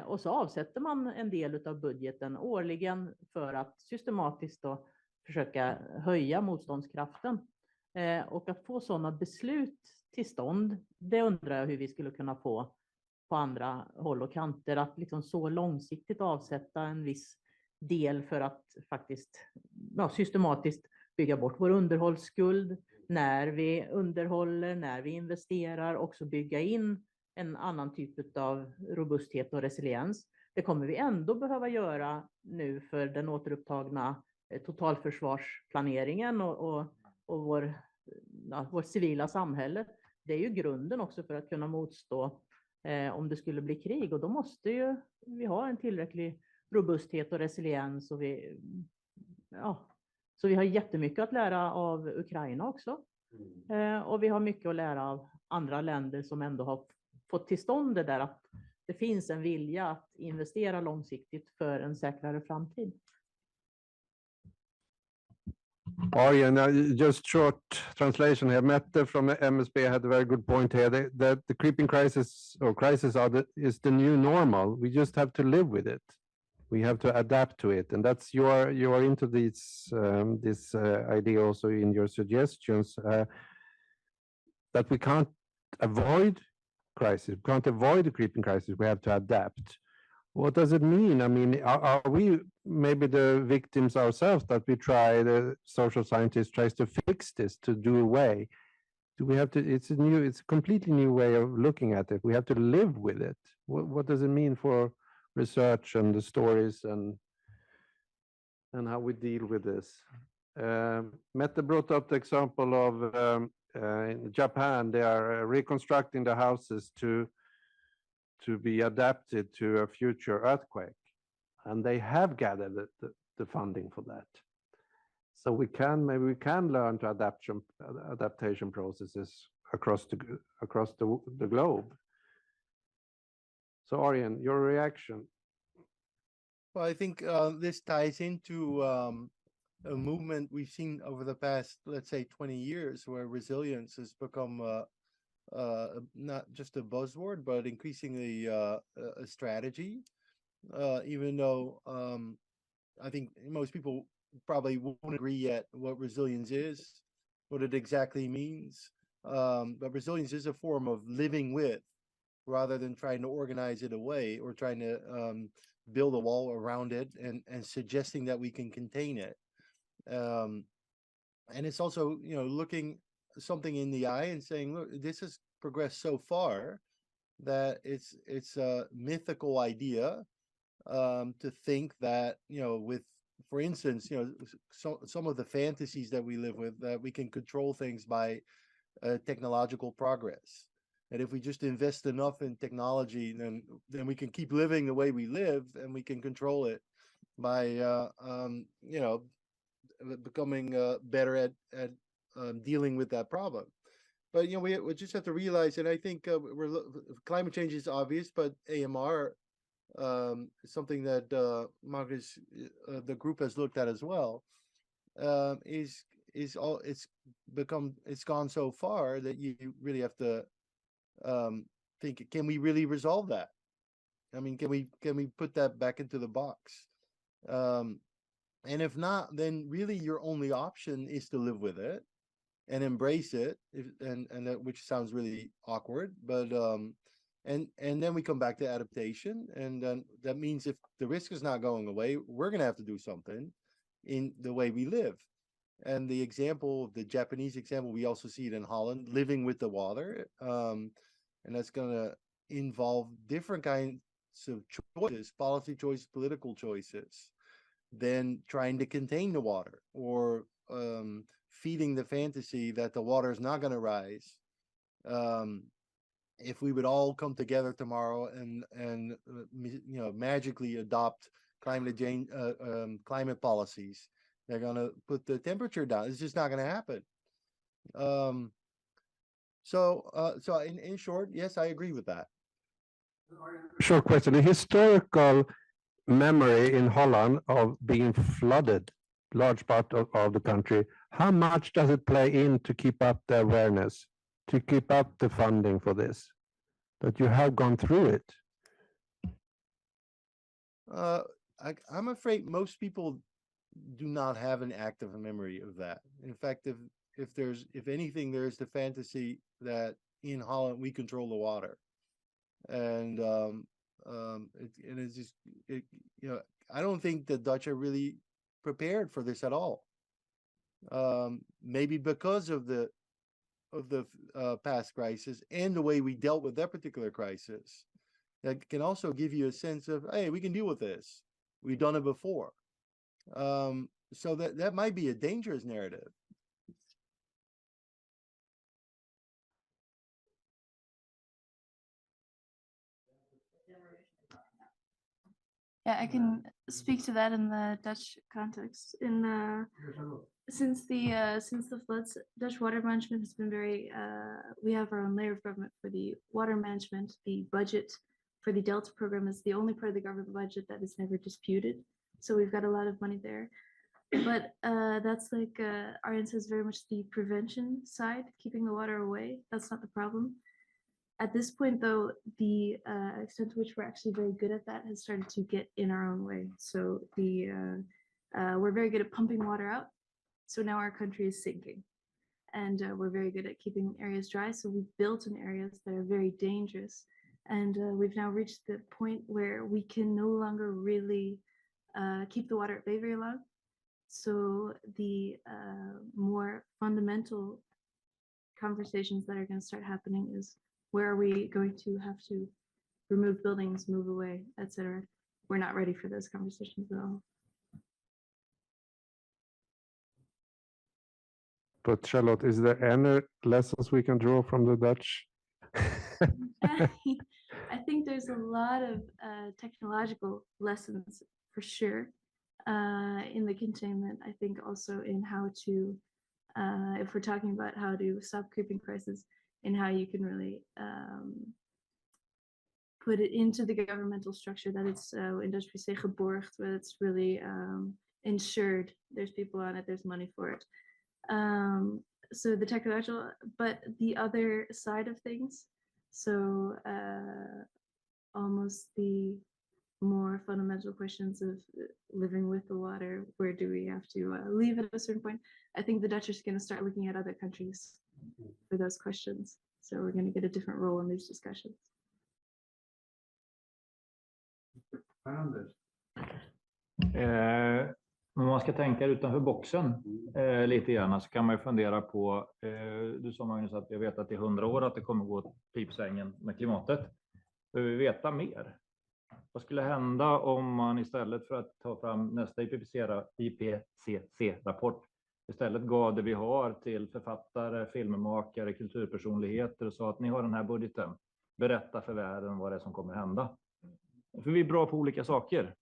Speaker 6: Och så avsätter man en del av budgeten årligen för att systematiskt då försöka höja motståndskraften. Och att få sådana beslut till stånd, det undrar jag hur vi skulle kunna få på andra håll och kanter, att liksom så långsiktigt avsätta en viss del för att faktiskt systematiskt bygga bort vår underhållsskuld. När vi underhåller, när vi investerar, också bygga in en annan typ av robusthet och resiliens. Det kommer vi ändå behöva göra nu för den återupptagna totalförsvarsplaneringen och vårt civila samhälle. Det är ju grunden också för att kunna motstå om det skulle bli krig. Och då måste ju vi ha en tillräcklig robusthet och resiliens. Och så vi har jättemycket att lära av Ukraina också. Och vi har mycket att lära av andra länder som ändå har fått till stånd det där att det finns en vilja att investera långsiktigt för en säkrare framtid.
Speaker 1: Arjen, just short translation here. Mette from MSB had a very good point here that the creeping crisis is the new normal. We just have to live with it. We have to adapt to it, and that's you are into this idea also in your suggestions that we can't avoid crisis. We can't avoid the creeping crisis. We have to adapt. What does it mean? I mean, are we maybe the victims ourselves that the social scientist tries to fix this, to do away? Do we have to, it's a completely new way of looking at it. We have to live with it. What does it mean for research and the stories and how we deal with this? Mette brought up the example of in Japan, they are reconstructing the houses to be adapted to a future earthquake, and they have gathered the funding for that. So maybe we can learn to adaptation processes across the globe. So Arjen, your reaction?
Speaker 8: Well, I think this ties into a movement we've seen over the past, let's say, 20 years, where resilience has become not just a buzzword, but increasingly a strategy. Even though I think most people probably won't agree yet what resilience is, what it exactly means. But resilience is a form of living with, rather than trying to organize it away or trying to build a wall around it and suggesting that we can contain it. And it's also, looking something in the eye and saying, look, this has progressed so far that it's a mythical idea to think that, with, for instance, some of the fantasies that we live with, that we can control things by technological progress. And if we just invest enough in technology, then we can keep living the way we live, and we can control it by becoming better at dealing with that problem. But we just have to realize, and I think climate change is obvious, but AMR is something that Magnus, the group, has looked at as well. It's gone so far that you really have to think, can we really resolve that? I mean, can we put that back into the box? And if not, then really your only option is to live with it and embrace it, which sounds really awkward, but and then we come back to adaptation, and then that means if the risk is not going away, we're going to have to do something in the way we live. And the example, the Japanese example, we also see it in Holland, living with the water, and that's going to involve different kinds of choices, policy choices, political choices, than trying to contain the water or feeding the fantasy that the water is not going to rise. If we would all come together tomorrow and magically adopt climate change, climate policies, they're going to put the temperature down. It's just not going to happen. So in short, yes, I agree with that.
Speaker 1: Short question: the historical memory in Holland of being flooded, large part of the country, how much does it play in to keep up the awareness, to keep up the funding for this, that you have gone through it?
Speaker 8: I'm afraid most people do not have an active memory of that. In fact, if anything, there's the fantasy that in Holland we control the water, and it's just I don't think the Dutch are really prepared for this at all. Maybe because of the past crisis and the way we dealt with that particular crisis, that can also give you a sense of, hey, we can deal with this. We've done it before. So that might be a dangerous narrative.
Speaker 11: Yeah, I can speak to that in the Dutch context. Since the floods, Dutch water management has been very. We have our own layer of government for the water management. The budget for the Delta program is the only part of the government budget that is never disputed. So we've got a lot of money there. But that's like Arjen says, very much the prevention side, keeping the water away. That's not the problem. At this point, though, the extent to which we're actually very good at that has started to get in our own way. So we're very good at pumping water out. So now our country is sinking. And we're very good at keeping areas dry. So we've built in areas that are very dangerous. And we've now reached the point where we can no longer really keep the water at bay very long. So the more fundamental conversations that are going to start happening is, where are we going to have to remove buildings, move away, etc. We're not ready for those conversations at all.
Speaker 1: But Charlotte, is there any lessons we can draw from the Dutch?
Speaker 11: I think there's a lot of technological lessons for sure in the containment. I think also in how to, if we're talking about how to stop creeping crisis, and how you can really put it into the governmental structure that it's in Dutch we say geborgd, but it's really insured. There's people on it, there's money for it. So the technological, but the other side of things, so almost the more fundamental questions of living with the water, where do we have to leave at a certain point? I think the Dutch are going to start looking at other countries for those questions. So we're going to get a different role in these discussions.
Speaker 3: Om man ska tänka utanför boxen lite grann, så kan man ju fundera på, du sa Magnus att jag vet att i 100 år att det kommer gå åt pipsvängen med klimatet. Behöver vi veta mer? Vad skulle hända om man istället för att ta fram nästa IPCC-rapport istället gav det vi har till författare, filmmakare, kulturpersonligheter och sa att ni har den här budgeten. Berätta för världen vad det är som kommer hända. För vi är bra på olika saker.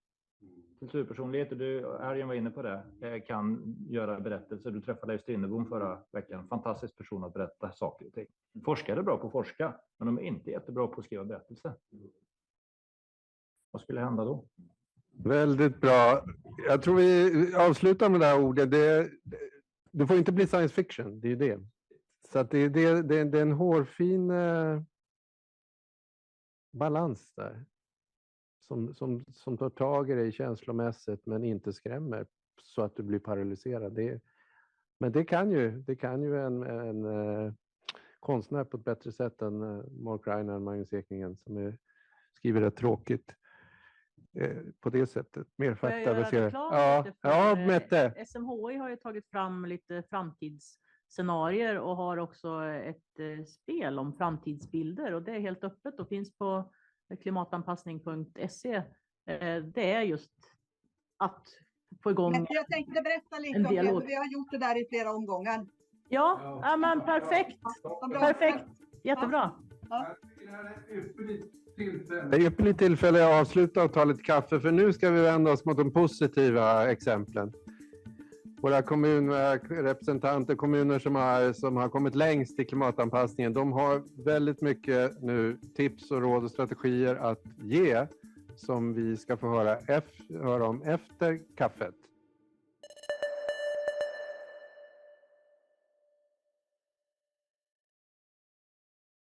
Speaker 3: Kulturpersonligheter, Arjen var inne på det, kan göra berättelser. Du träffade Leif Strindebom förra veckan. Fantastisk person att berätta saker och ting. Forskare är bra på att forska, men de är inte jättebra på att skriva berättelser. Vad skulle hända då?
Speaker 1: Väldigt bra. Jag tror vi avslutar med det här ordet. Det får inte bli science fiction, det är ju det. Så att det är en hårfin balans där. Som tar tag i dig känslomässigt men inte skrämmer så att du blir paralyserad. Men det kan ju en konstnär på ett bättre sätt än Mark Reiner och Magnus Ekengren som skriver rätt tråkigt på det sättet. Mer faktabaserat. Ja, Mette.
Speaker 6: SMHI har ju tagit fram lite framtidsscenarier och har också ett spel om framtidsbilder, och det är helt öppet och finns på klimatanpassning.se. Det är just att få igång.
Speaker 12: Jag tänkte berätta lite om det, för vi har gjort det där i flera omgångar.
Speaker 6: Ja, men perfekt. Perfekt. Jättebra.
Speaker 12: Ja.
Speaker 1: Det är ypperligt tillfälle att avsluta och ta lite kaffe, för nu ska vi vända oss mot de positiva exemplen. Våra kommunrepresentanter, kommuner som har kommit längst i klimatanpassningen, de har väldigt mycket nu tips och råd och strategier att ge som vi ska få höra om efter kaffet.